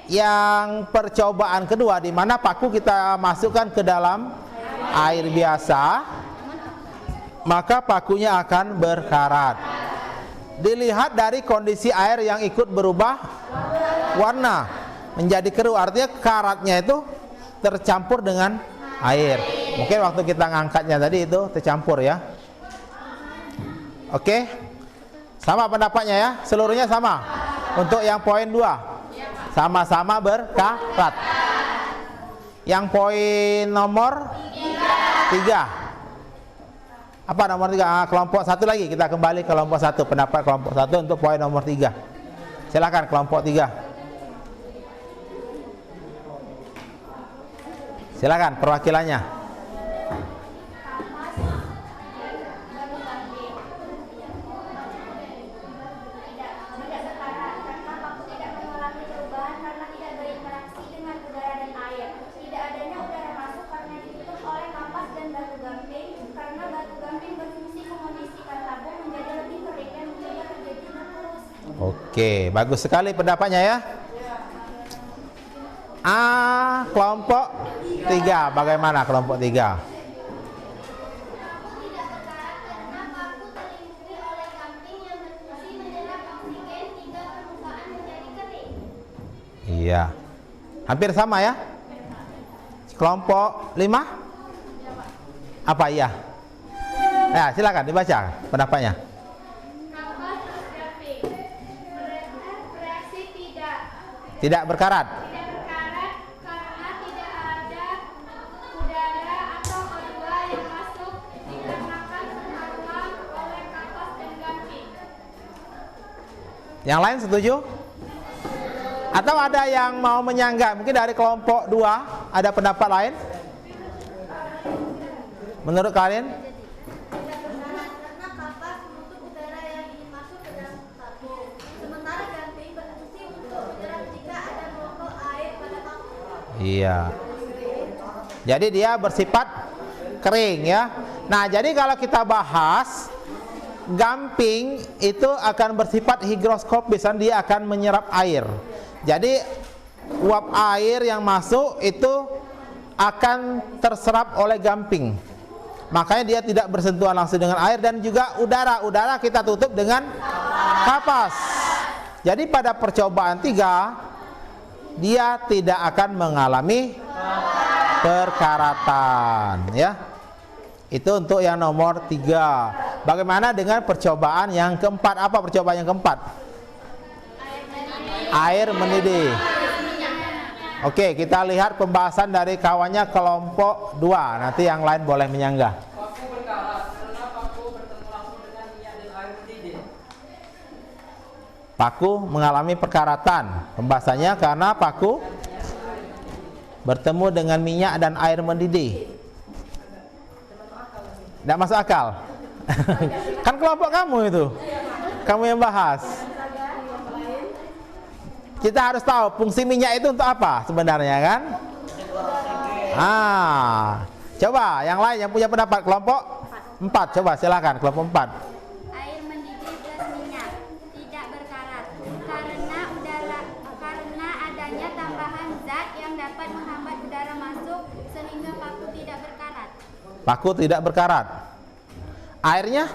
yang percobaan kedua di mana paku kita masukkan ke dalam air biasa, maka pakunya akan berkarat. Dilihat dari kondisi air yang ikut berubah warna menjadi keruh, artinya karatnya itu tercampur dengan air. Mungkin waktu kita ngangkatnya tadi itu tercampur ya. Oke. Sama pendapatnya ya, seluruhnya sama. Untuk yang poin 2 sama-sama berkarat. Yang poin nomor 3. Apa nomor 3? Kelompok 1 lagi, kita kembali ke kelompok 1. Pendapat kelompok 1 untuk poin nomor 3. Silakan kelompok 3. Silakan perwakilannya. Tidak berkarat karena paku tidak mengalami perubahan karena tidak berinteraksi dengan udara dan air. Tidak adanya udara masuk karena ditutup oleh kapas dan batu gamping karena batu gamping berfungsi mengondisikan tabung menjadi lebih kering dan mencegah terjadinya kurus. Oke, bagus sekali pendapatnya ya. Kelompok 3. Bagaimana kelompok 3? Paku tidak berkarat karena paku terlindungi oleh gamping Ya. Hampir sama ya? Kelompok 5? Apa iya? Ya, silakan dibaca pendapatnya. Kapas plus gamping. Bereaksi Tidak berkarat. tidak berkarat karena tidak ada udara atau O2 yang masuk dikarenakan terhalang oleh kapas dan gamping. Yang lain setuju? Atau ada yang mau menyanggah? Mungkin dari kelompok 2 ada pendapat lain? Menurut kalian? Tidak berkarat karena kapas menutup udara yang ingin masuk ke dalam tabung. Sementara gamping berfungsi untuk menyerap jika ada molekul air pada tabung. Iya. Jadi dia bersifat kering ya. Nah, jadi kalau kita bahas gamping itu akan bersifat higroskopis dan dia akan menyerap air. Jadi uap air yang masuk itu akan terserap oleh gamping. Makanya dia tidak bersentuhan langsung dengan air dan juga udara kita tutup dengan kapas. Jadi pada percobaan 3 dia tidak akan mengalami perkaratan ya. Itu untuk yang nomor 3. Bagaimana dengan percobaan yang keempat? Apa percobaan yang keempat? Air mendidih. Oke, kita lihat pembahasan dari kawannya kelompok 2. Nanti yang lain boleh menyanggah. Paku berkarat karena paku bertemu langsung dengan minyak dan air mendidih. Paku mengalami perkaratan. Pembahasannya karena paku bertemu dengan minyak dan air mendidih. Tidak masuk akal. Kan kelompok kamu itu. Kamu yang bahas. Kita harus tahu fungsi minyak itu untuk apa sebenarnya kan? Coba yang lain yang punya pendapat kelompok 4, coba silakan kelompok 4. Air mendidih plus minyak tidak berkarat karena adanya tambahan zat yang dapat menghambat udara masuk sehingga paku tidak berkarat. Paku tidak berkarat. Airnya?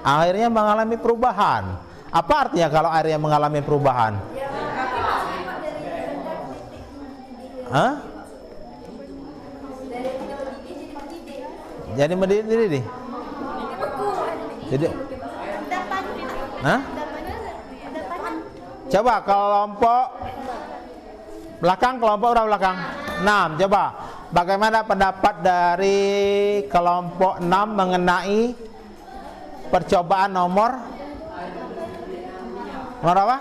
Airnya mengalami perubahan. Apa artinya kalau airnya mengalami perubahan? Hah? Jadi mendidih. Jadi, hah? Coba kelompok belakang, kelompok berapa belakang? 6. Coba, bagaimana pendapat dari kelompok 6 mengenai percobaan nomor apa?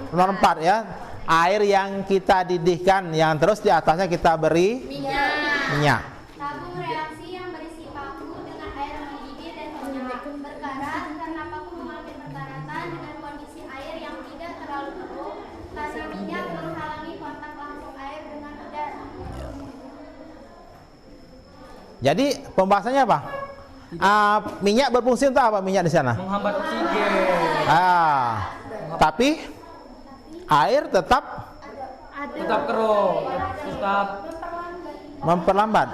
Nomor 4 ya. Air yang kita didihkan, yang terus di atasnya kita beri minyak. Tabung reaksi yang berisi paku dengan air mendidih dan minyak berkarat karena paku mengalami perkaratan dengan kondisi air yang tidak terlalu keruh karena minyak menghalangi kontak langsung air dengan udara. Jadi pembahasannya apa? Minyak berfungsi untuk apa minyak di sana? Menghambat oksigen. Tapi air tetap Keruh. Tetap memperlambat.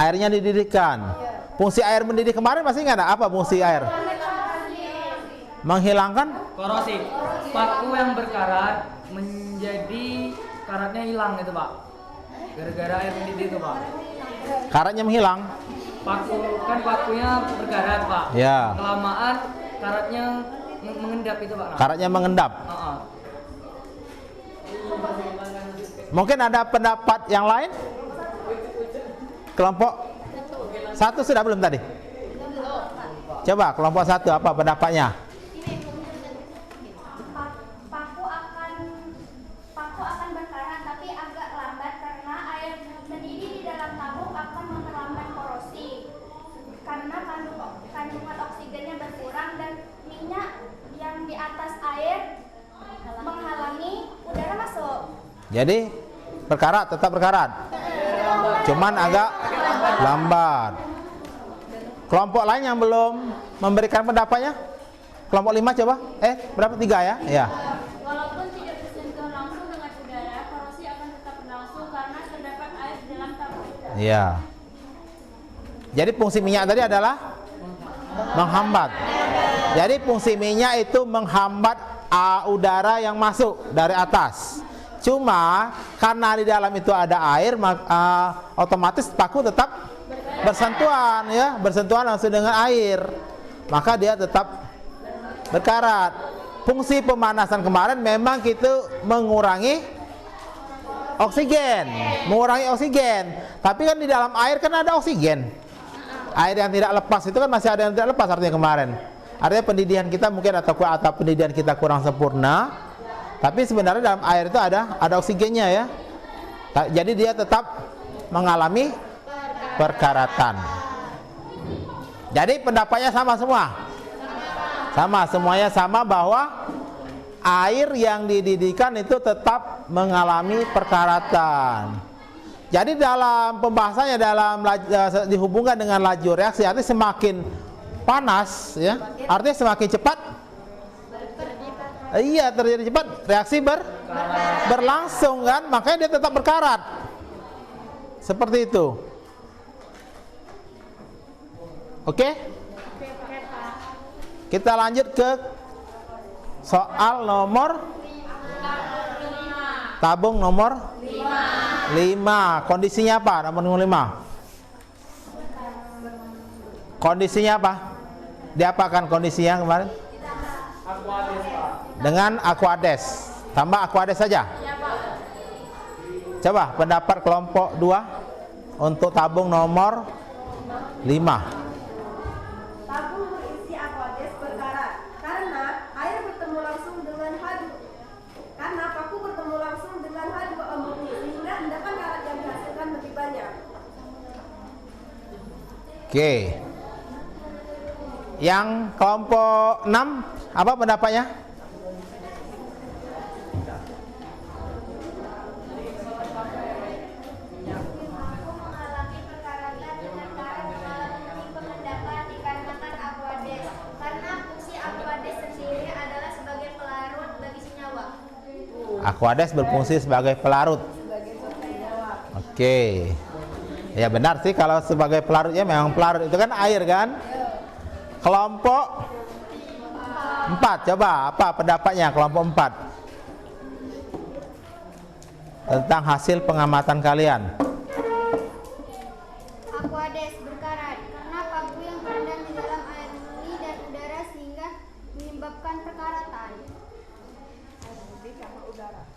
Airnya dididihkan. Fungsi air mendidih kemarin masih ingat apa fungsi air? Menghilangkan korosi. Paku yang berkarat menjadi karatnya hilang gitu Pak. Gara-gara air mendidih itu Pak. karatnya menghilang. Pakunya berkarat Pak. Ya. Kelamaan karatnya mengendap itu Pak. Karatnya mengendap. Mungkin ada pendapat yang lain? Kelompok 1 sudah belum tadi? Coba kelompok 1 apa pendapatnya? Paku akan berkarat tapi agak lambat karena air mendidih di dalam tabung akan memperlambat korosi karena kandungan oksigennya berkurang dan minyak yang di atas air menghalangi udara masuk. Jadi berkarat, tetap berkarat. Cuman agak lambat. Kelompok lain yang belum memberikan pendapatnya? Kelompok 5 coba. Berapa? 3 ya? Ya. Walaupun tidak bersentuhan langsung dengan udara, korosi akan tetap berlangsung karena terdapat air di dalam tabung. Iya. Jadi fungsi minyak tadi adalah menghambat. Jadi fungsi minyak itu menghambat udara yang masuk dari atas. Cuma karena di dalam itu ada air, otomatis paku tetap bersentuhan, ya, bersentuhan langsung dengan air, maka dia tetap berkarat. Fungsi pemanasan kemarin memang kita mengurangi oksigen, tapi kan di dalam air kan ada oksigen. Air yang tidak lepas itu kan masih ada yang tidak lepas, artinya kemarin. Artinya pendidikan kita mungkin atau pendidikan kita kurang sempurna, tapi sebenarnya dalam air itu ada oksigennya, ya. Jadi dia tetap mengalami perkaratan. Jadi pendapatnya sama semua. Semuanya sama bahwa air yang dididihkan itu tetap mengalami perkaratan. Jadi dalam pembahasannya dihubungkan dengan laju reaksi, artinya semakin panas, ya, artinya semakin cepat. Iya, terjadi cepat, reaksi berlangsung kan, makanya dia tetap berkarat. Seperti itu. Oke? Kita lanjut ke soal nomor tabung nomor 5. Kondisinya apa? Nomor 5. Kondisinya apa? Diapakan kondisinya kemarin? Dengan Aquades. Tambah Aquades saja. Coba pendapat kelompok 2 untuk tabung nomor 5. Tabung berisi Aquades berkarat karena air bertemu langsung dengan karena paku bertemu langsung dengan H2O murni, sehingga endapan karat yang dihasilkan lebih banyak. Oke. Yang kelompok 6 apa pendapatnya? Mengalami perkaratan dengan karat mengalami pengendapan dikarenakan Aquades karena fungsi Aquades sendiri adalah sebagai pelarut bagi senyawa. Aquades berfungsi sebagai pelarut. Oke. Ya benar sih, kalau sebagai pelarutnya memang pelarut itu kan air kan. Kelompok 4, coba apa pendapatnya kelompok 4 tentang hasil pengamatan kalian? Aquades berkarat karena paku yang terendam di dalam air murni dan udara sehingga menyebabkan perkaratan.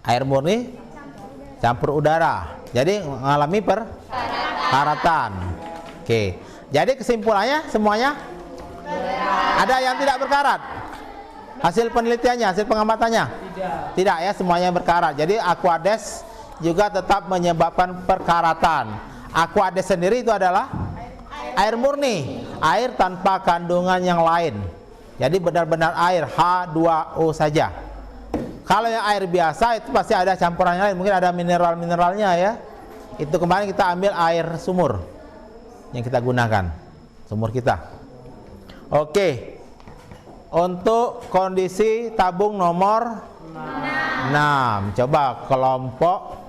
Air murni campur udara, jadi mengalami perkaratan. Oke, jadi kesimpulannya semuanya ada yang tidak berkarat. Hasil penelitiannya, hasil pengamatannya tidak, ya, semuanya berkarat. Jadi Aquades juga tetap menyebabkan perkaratan. Aquades sendiri itu adalah air murni, air tanpa kandungan yang lain. Jadi benar-benar air, H2O saja. Kalau yang air biasa itu pasti ada campuran yang lain, mungkin ada mineral-mineralnya, ya. Itu kemarin kita ambil air sumur yang kita gunakan, sumur kita. Oke. Untuk kondisi tabung nomor 6. Coba kelompok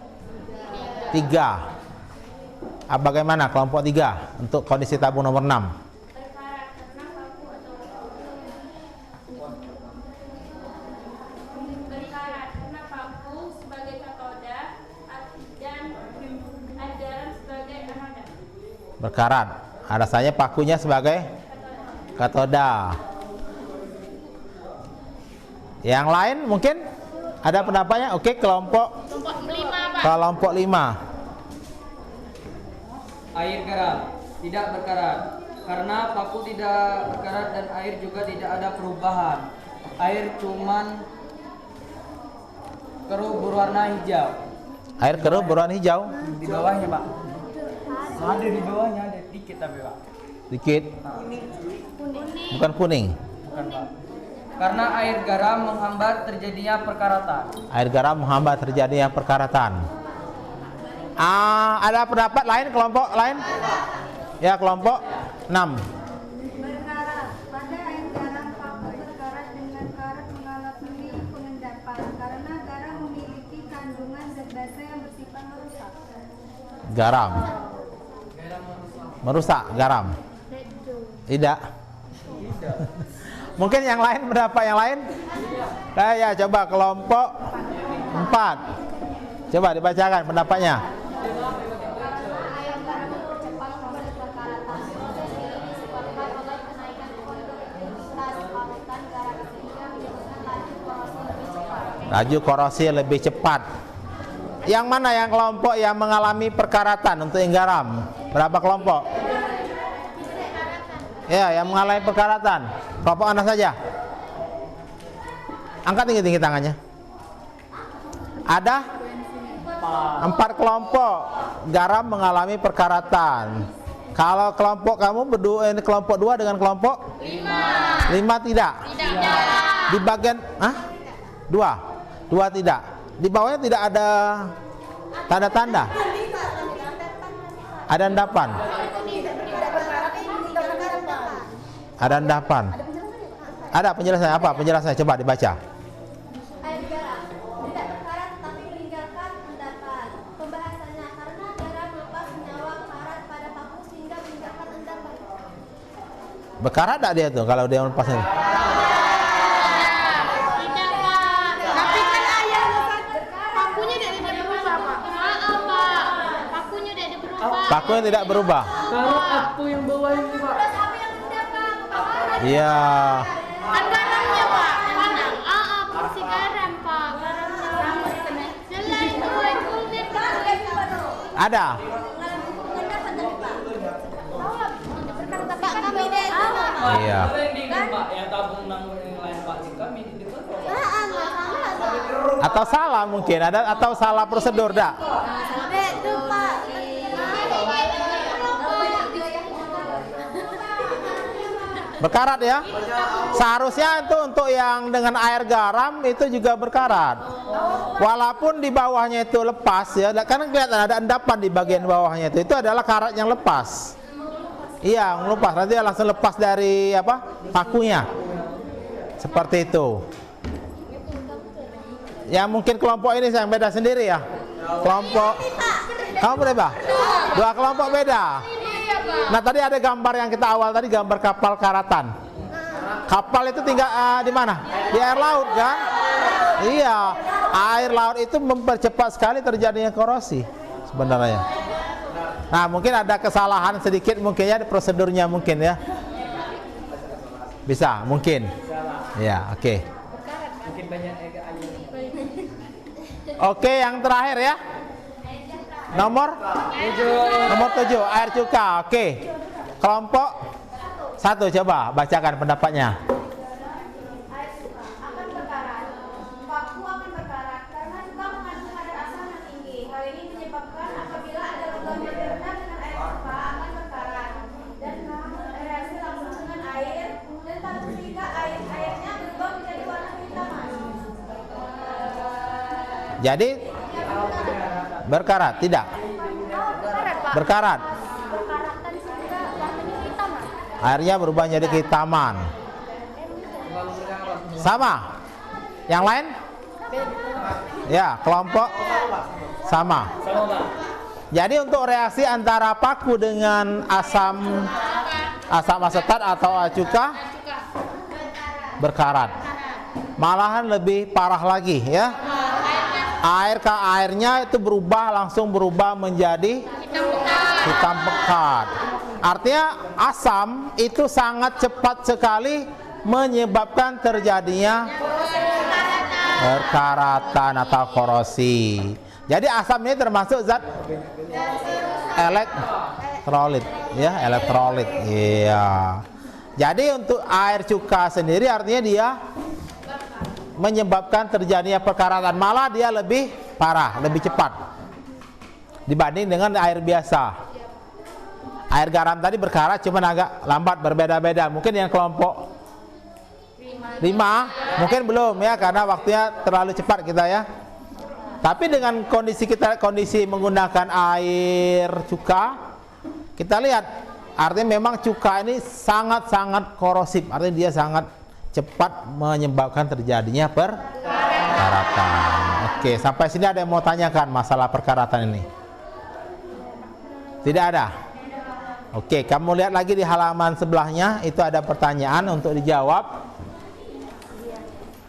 3. Bagaimana kelompok 3 untuk kondisi tabung nomor 6? Berkarat karena paku atau berkarat karena paku sebagai katoda dan air garam sebagai anoda. Berkarat. Alasannya pakunya sebagai katoda. Yang lain mungkin ada pendapatnya? Oke, kelompok 5. Air garam tidak berkarat karena paku tidak berkarat dan air juga tidak ada perubahan. Air cuman keruh berwarna hijau. Air keruh berwarna hijau. Di bawahnya, Pak. Ada di bawahnya, ada dikit tapi, Pak. Dikit. Bukan kuning. Bukan, Pak. Karena air garam menghambat terjadinya perkaratan. Air garam menghambat terjadinya perkaratan. Ada pendapat lain, kelompok lain? Ya, kelompok 6. Berkarat pada air garam paku berkarat dengan karat mengalami pengendapan karena garam memiliki kandungan zat basa yang bersifat merusak. Garam. Merusak garam. Tidak. Mungkin yang lain, pendapat yang lain? Nah, ya coba kelompok 4. Coba dibacakan pendapatnya. Air garam mempercepat proses perkaratan. Proses ini disebabkan oleh kenaikan konduktinitas parutan garam sehingga menyebabkan laju korosi lebih cepat. Laju korosi lebih cepat. Yang mana yang kelompok yang mengalami perkaratan untuk yang garam? Berapa kelompok? Ya, yang mengalami perkaratan. Kelompok mana saja? Angkat tinggi-tinggi tangannya. Ada 4 kelompok garam mengalami perkaratan. Kalau kelompok kamu berdua, ini kelompok 2 dengan kelompok 5 tidak? Di bagian 2 tidak. Di bawahnya tidak ada tanda-tanda. Ada endapan. Ada endapan. Ada penjelasannya apa? Penjelasannya coba dibaca. Air garam tidak berkarat tetapi meninggalkan endapan. Pembahasannya karena garam melepas senyawa karat pada paku sehingga meninggalkan endapan. Berkarat tak dia tuh kalau dia melepasnya? Tidak, Pak. Tapi kan ayam pakunya tidak berubah, Pak. Maaf, Pak. Pakunya tidak berubah. Pakunya tidak berubah. Kalau aku yang bawa ini Pak. Iya. Kan garamnya, Pak. Mana? Porsi garam, Pak. Selain itu, kulitnya Ada. Pak, kami deh. Iya. Apa yang diingat Pak? Yang tabung nanggung yang lain Pak di kami di depan Pak. Atau salah mungkin ada atau salah prosedur dak? Berkarat ya? Seharusnya itu untuk yang dengan air garam itu juga berkarat. Walaupun di bawahnya itu lepas ya, karena kelihatan ada endapan di bagian bawahnya itu adalah karat yang lepas. Iya, ngelupas. Nanti langsung lepas dari apa? Pakunya. Seperti itu. Ya mungkin kelompok ini yang beda sendiri ya. Kelompok kamu beda? 2 kelompok beda. Nah tadi ada gambar yang kita awal tadi, gambar kapal karatan. Kapal itu tinggal di mana? Di air laut kan? Iya, air laut itu mempercepat sekali terjadinya korosi sebenarnya. Nah mungkin ada kesalahan sedikit mungkin ya di prosedurnya mungkin ya. Bisa mungkin. Ya oke. Mungkin banyak agak ayam. Oke, yang terakhir ya. Nomor 7 air cuka. Oke. Kelompok 1 coba bacakan pendapatnya. Air cuka akan berkarat. Paku akan berkarat karena cuka mengandung kadar asam yang tinggi. Hal ini menyebabkan apabila ada logam yang direndam dengan air cuka akan berkarat dan bereaksi langsung dengan air dan tabung sehingga airnya berubah menjadi warna kehitaman. Jadi berkarat tidak? Berkarat, Pak. Berkarat. Berkaratan sehingga warnanya hitam, Mas. Airnya berubah menjadi kehitaman. Sama? Yang lain? Ya, kelompok sama. Sama Pak. Jadi untuk reaksi antara paku dengan asam asetat atau acuka berkarat. Malahan lebih parah lagi ya. Airnya itu langsung berubah menjadi hitam pekat. Artinya asam itu sangat cepat sekali menyebabkan terjadinya perkaratan atau korosi. Jadi asam ini termasuk zat elektrolit ya, elektrolit. Iya. Jadi untuk air cuka sendiri artinya dia menyebabkan terjadinya perkaratan, malah dia lebih parah, lebih cepat dibanding dengan air biasa. Air garam tadi berkarat cuman agak lambat, berbeda-beda. Mungkin yang kelompok 5 mungkin belum ya, karena waktunya terlalu cepat kita ya. Tapi dengan kondisi menggunakan air cuka, kita lihat artinya memang cuka ini sangat-sangat korosif, artinya dia sangat cepat menyebabkan terjadinya perkaratan. Oke, sampai sini ada yang mau tanyakan masalah perkaratan ini? Tidak ada? Oke, kamu lihat lagi di halaman sebelahnya, itu ada pertanyaan untuk dijawab.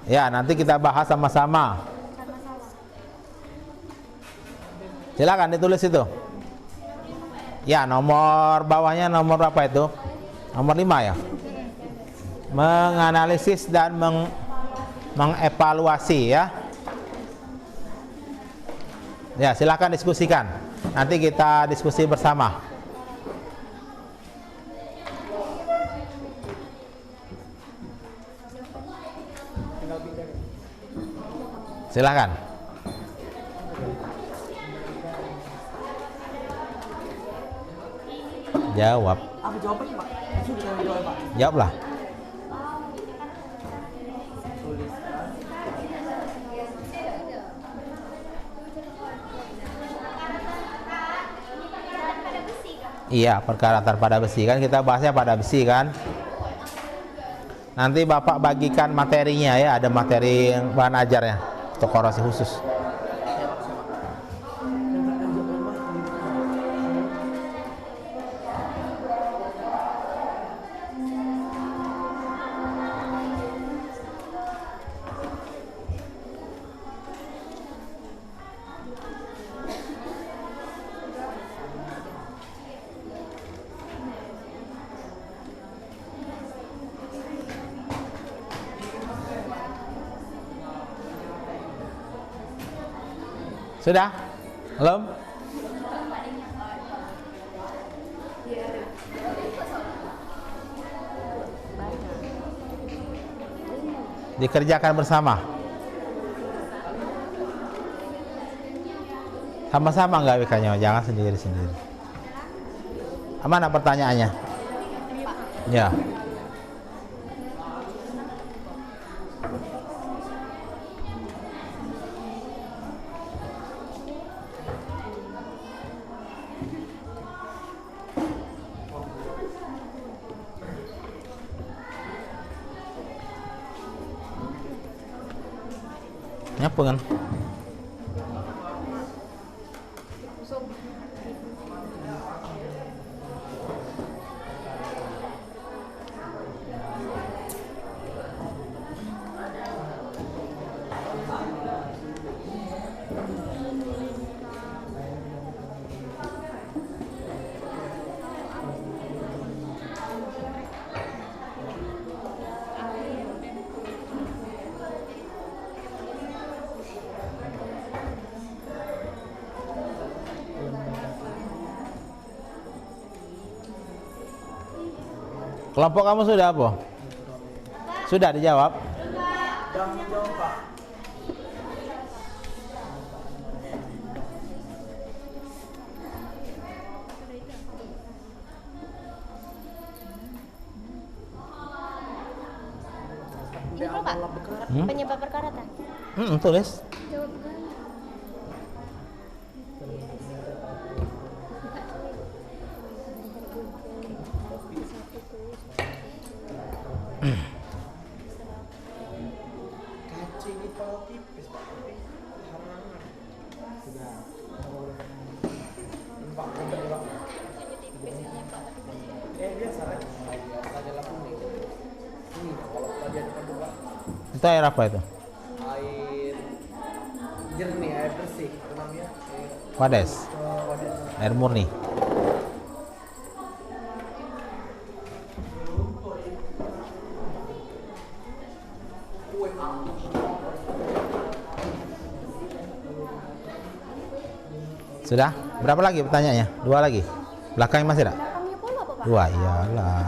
Ya, nanti kita bahas sama-sama. Silakan ditulis itu. Ya, nomor bawahnya nomor berapa itu? Nomor 5 ya. Menganalisis dan mengevaluasi ya. Ya, silakan diskusikan. Nanti kita diskusi bersama. Silakan. Jawab. Apa jawabannya, Pak? Sudah jawab, Pak. Jawablah. Iya, perkarat pada besi kan kita bahasnya pada besi kan. Nanti Bapak bagikan materinya ya, ada materi bahan ajarnya untuk korosi khusus. Sudah? Belum? Dikerjakan bersama. Sama-sama nggak WK-nya, jangan sendiri-sendiri. Mana pertanyaannya? Ya. Nyapa kan? Kelompok kamu sudah apa? Sudah dijawab? Info Pak, penyebab perkaratan. Tulis. Itu air apa itu? Air jernih, air bersih, namanya Wades. Air murni. Sudah? Berapa lagi pertanyaannya? 2 lagi. Belakangnya masih ada? Belakangnya pula apa, Pak? 2, iyalah.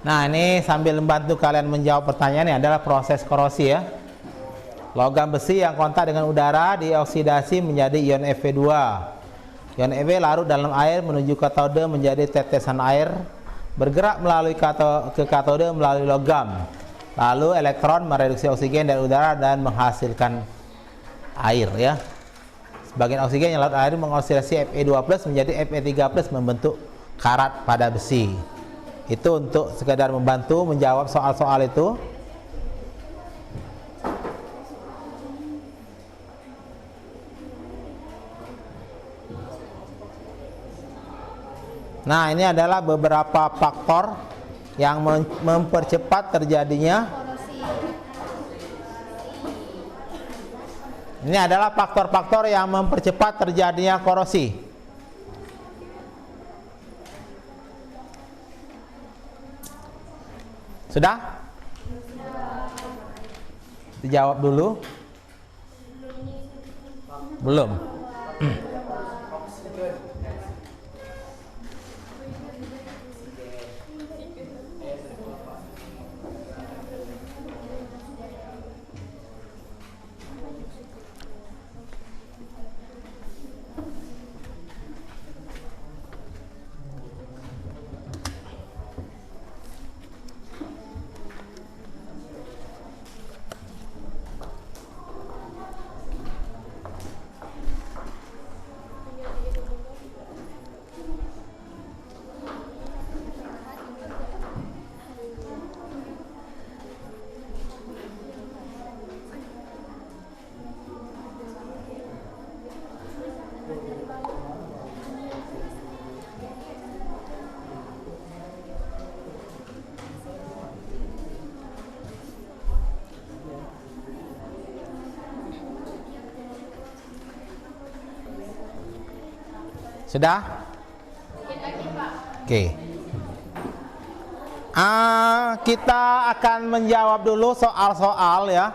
Nah, ini sambil membantu kalian menjawab pertanyaan, ini adalah proses korosi ya. Logam besi yang kontak dengan udara dioksidasi menjadi ion Fe2. Ion Fe larut dalam air menuju katode menjadi tetesan air, bergerak melalui ke katode melalui logam. Lalu elektron mereduksi oksigen dari udara dan menghasilkan air ya. Sebagian oksigen yang larut air mengoksidasi Fe2+ menjadi Fe3+ membentuk karat pada besi. Itu untuk sekedar membantu menjawab soal-soal itu. Nah, ini adalah beberapa faktor yang mempercepat terjadinya. Ini adalah faktor-faktor yang mempercepat terjadinya korosi. Sudah? Dijawab dulu. Belum. Sudah? Oke. Kita akan menjawab dulu soal-soal ya.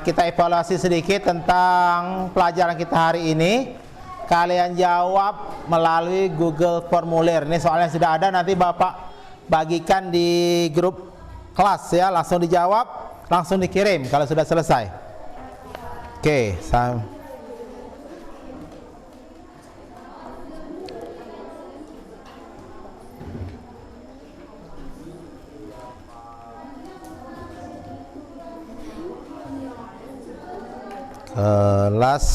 Kita evaluasi sedikit tentang pelajaran kita hari ini. Kalian jawab melalui Google Formulir. Ini soalnya sudah ada, nanti Bapak bagikan di grup kelas ya. Langsung dijawab, langsung dikirim kalau sudah selesai. Oke, kelas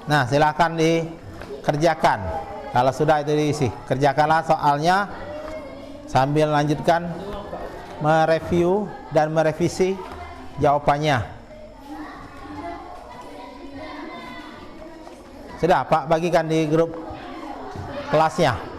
nah, silakan dikerjakan. Kalau sudah itu diisi, kerjakanlah soalnya sambil lanjutkan mereview dan merevisi jawabannya. Sudah, Pak, bagikan di grup kelasnya.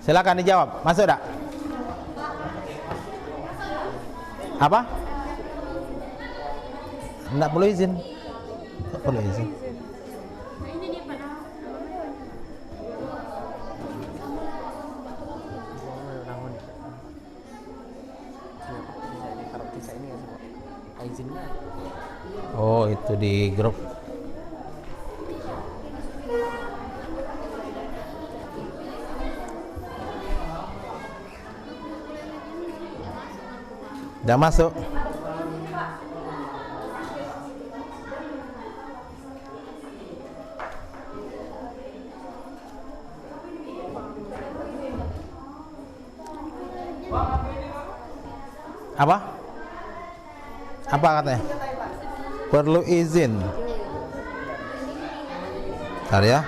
Silakan dijawab. Masuk tak? Apa? Tidak perlu izin. Tak perlu izin. Oh, itu di grup. Udah masuk. Apa? Apa katanya? Perlu izin. Bentar ya.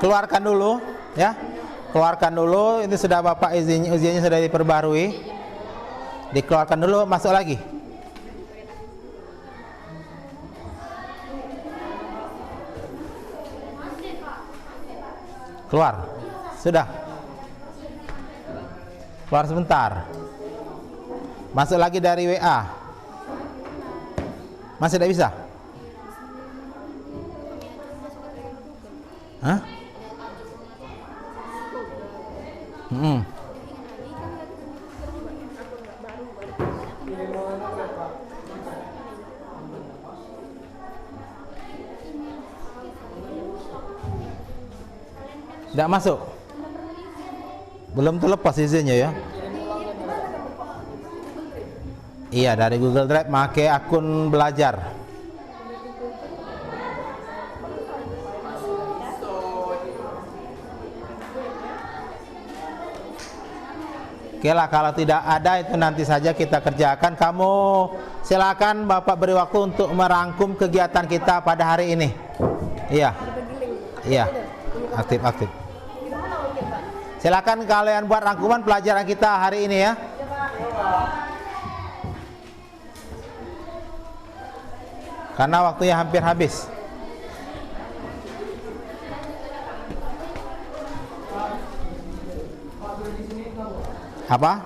keluarkan dulu ya. Keluarkan dulu, ini sudah Bapak ujiannya sudah diperbarui. Dikeluarkan dulu, masuk lagi. Keluar. Sudah. Keluar sebentar. Masuk lagi dari WA. Masih tidak bisa? Hah? Tidak masuk. Belum terlepas izinnya ya. Iya, dari Google Drive pakai akun belajar. Oke lah, kalau tidak ada itu nanti saja kita kerjakan. Kamu silakan Bapak beri waktu untuk merangkum kegiatan kita pada hari ini. Iya. Iya. Aktif. Silakan kalian buat rangkuman pelajaran kita hari ini ya. Karena waktunya hampir habis. Apa?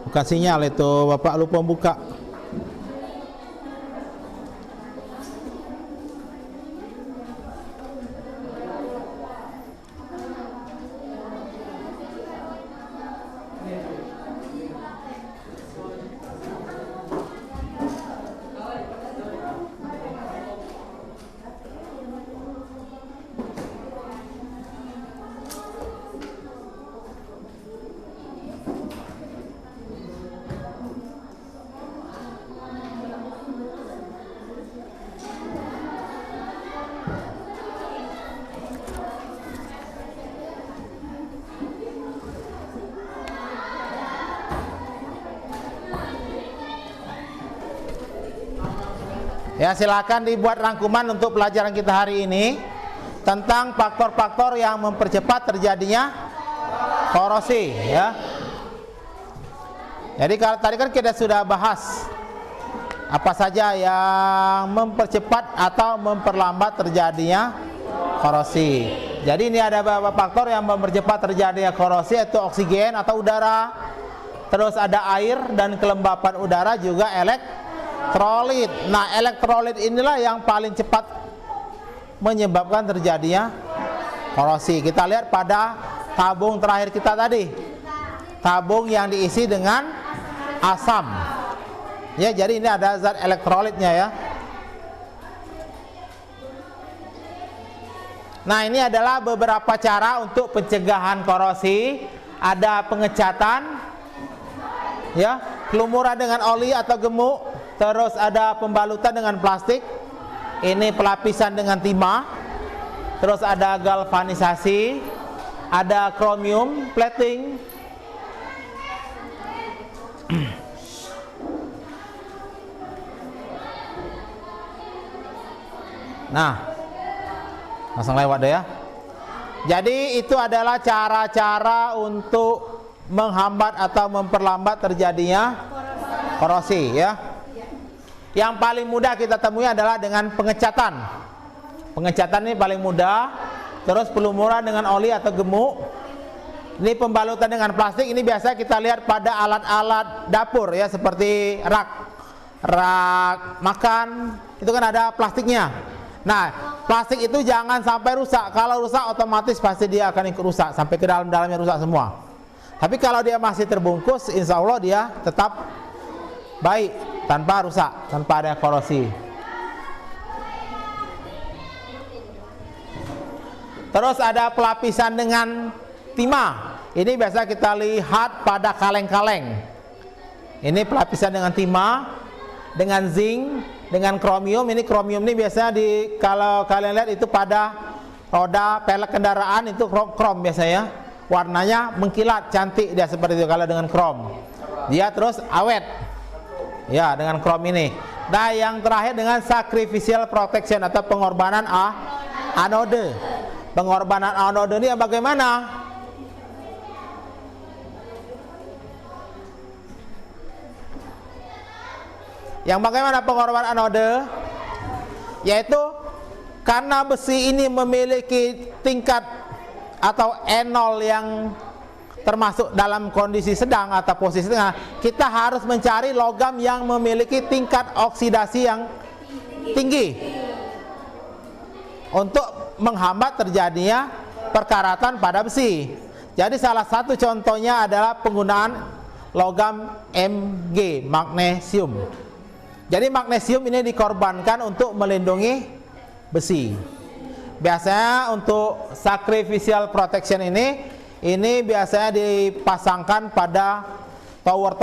Bukan sinyal itu, Bapak lupa buka. Ya, silakan dibuat rangkuman untuk pelajaran kita hari ini tentang faktor-faktor yang mempercepat terjadinya korosi ya. Jadi kalau tadi kan kita sudah bahas apa saja yang mempercepat atau memperlambat terjadinya korosi. Jadi ini ada beberapa faktor yang mempercepat terjadinya korosi, yaitu oksigen atau udara, terus ada air dan kelembapan udara, juga elektrolit. Nah, elektrolit inilah yang paling cepat menyebabkan terjadinya korosi. Kita lihat pada tabung terakhir kita tadi, tabung yang diisi dengan asam. Ya, jadi ini ada zat elektrolitnya ya. Nah, ini adalah beberapa cara untuk pencegahan korosi. Ada pengecatan, ya, kelumuran dengan oli atau gemuk. Terus ada pembalutan dengan plastik. Ini pelapisan dengan timah. Terus ada galvanisasi, ada kromium plating. Nah, langsung lewat deh ya. Jadi itu adalah cara-cara untuk menghambat atau memperlambat terjadinya korosi ya. Yang paling mudah kita temui adalah dengan pengecatan. Pengecatan ini paling mudah. Terus pelumuran dengan oli atau gemuk. Ini pembalutan dengan plastik. Ini biasa kita lihat pada alat-alat dapur ya, seperti rak makan. Itu kan ada plastiknya. Nah, plastik itu jangan sampai rusak. Kalau rusak otomatis pasti dia akan ikut rusak, sampai ke dalamnya rusak semua. Tapi kalau dia masih terbungkus, insya Allah dia tetap baik, tanpa rusak, tanpa ada korosi. Terus ada pelapisan dengan timah. Ini biasa kita lihat pada kaleng-kaleng. Ini pelapisan dengan timah, dengan zinc, dengan kromium. Ini kromium ini biasanya kalau kalian lihat itu pada roda pelek kendaraan itu krom biasanya. Warnanya mengkilat, cantik dia seperti itu kalau dengan krom. Dia terus awet. Ya, dengan krom ini. Nah, yang terakhir dengan sacrificial protection atau pengorbanan anode. Pengorbanan anode ini bagaimana? Yang bagaimana pengorbanan anode? Yaitu karena besi ini memiliki tingkat atau enol yang termasuk dalam kondisi sedang atau posisi tengah, kita harus mencari logam yang memiliki tingkat oksidasi yang tinggi untuk menghambat terjadinya perkaratan pada besi. Jadi salah satu contohnya adalah penggunaan logam Mg, magnesium. Jadi magnesium ini dikorbankan untuk melindungi besi. Biasanya untuk sacrificial protection ini biasanya dipasangkan pada tower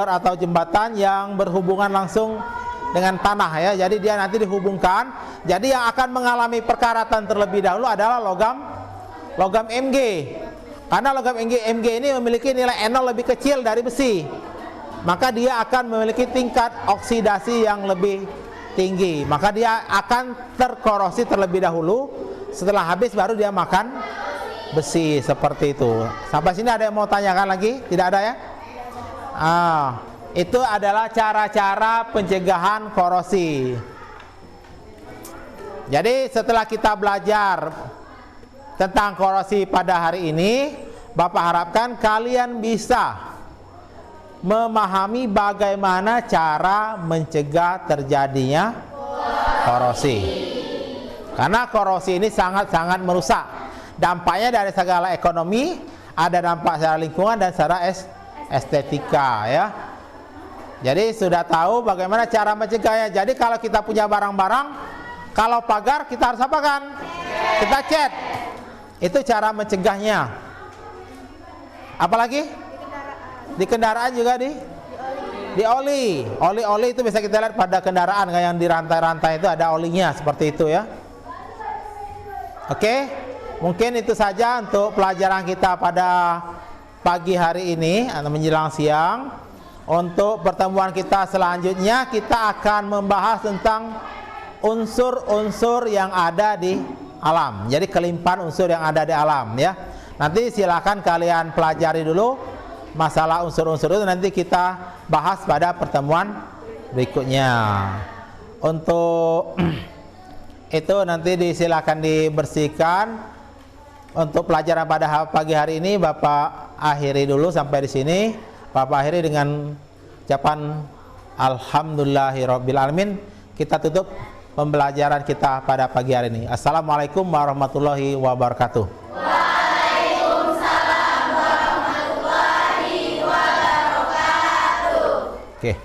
atau jembatan yang berhubungan langsung dengan tanah ya. Jadi dia nanti dihubungkan. Jadi yang akan mengalami perkaratan terlebih dahulu adalah logam Mg. Karena logam Mg ini memiliki nilai enol lebih kecil dari besi, maka dia akan memiliki tingkat oksidasi yang lebih tinggi. Maka dia akan terkorosi terlebih dahulu. Setelah habis baru dia makan besi, seperti itu. Sampai sini ada yang mau tanyakan lagi? Tidak ada ya? Itu adalah cara-cara pencegahan korosi. Jadi setelah kita belajar tentang korosi pada hari ini, Bapak harapkan kalian bisa memahami bagaimana cara mencegah terjadinya korosi. Karena korosi ini sangat-sangat merusak. Dampaknya dari segala ekonomi, ada dampak secara lingkungan dan secara estetika ya. Jadi sudah tahu bagaimana cara mencegahnya. Jadi kalau kita punya barang-barang, kalau pagar kita harus apa kan? Kita cat. Itu cara mencegahnya. Apalagi? Di kendaraan juga di oli. Oli itu bisa kita lihat pada kendaraan yang di rantai-rantai itu ada olinya seperti itu ya. Oke. Mungkin itu saja untuk pelajaran kita pada pagi hari ini atau menjelang siang. Untuk pertemuan kita selanjutnya kita akan membahas tentang unsur-unsur yang ada di alam. Jadi kelimpahan unsur yang ada di alam ya. Nanti silakan kalian pelajari dulu masalah unsur-unsur itu, nanti kita bahas pada pertemuan berikutnya. Untuk itu nanti disilakan dibersihkan. Untuk pelajaran pada pagi hari ini Bapak akhiri dulu sampai di sini. Bapak akhiri dengan ucapan alhamdulillahirabbil alamin. Kita tutup pembelajaran kita pada pagi hari ini. Assalamualaikum warahmatullahi wabarakatuh. Waalaikumsalam warahmatullahi wabarakatuh. Oke.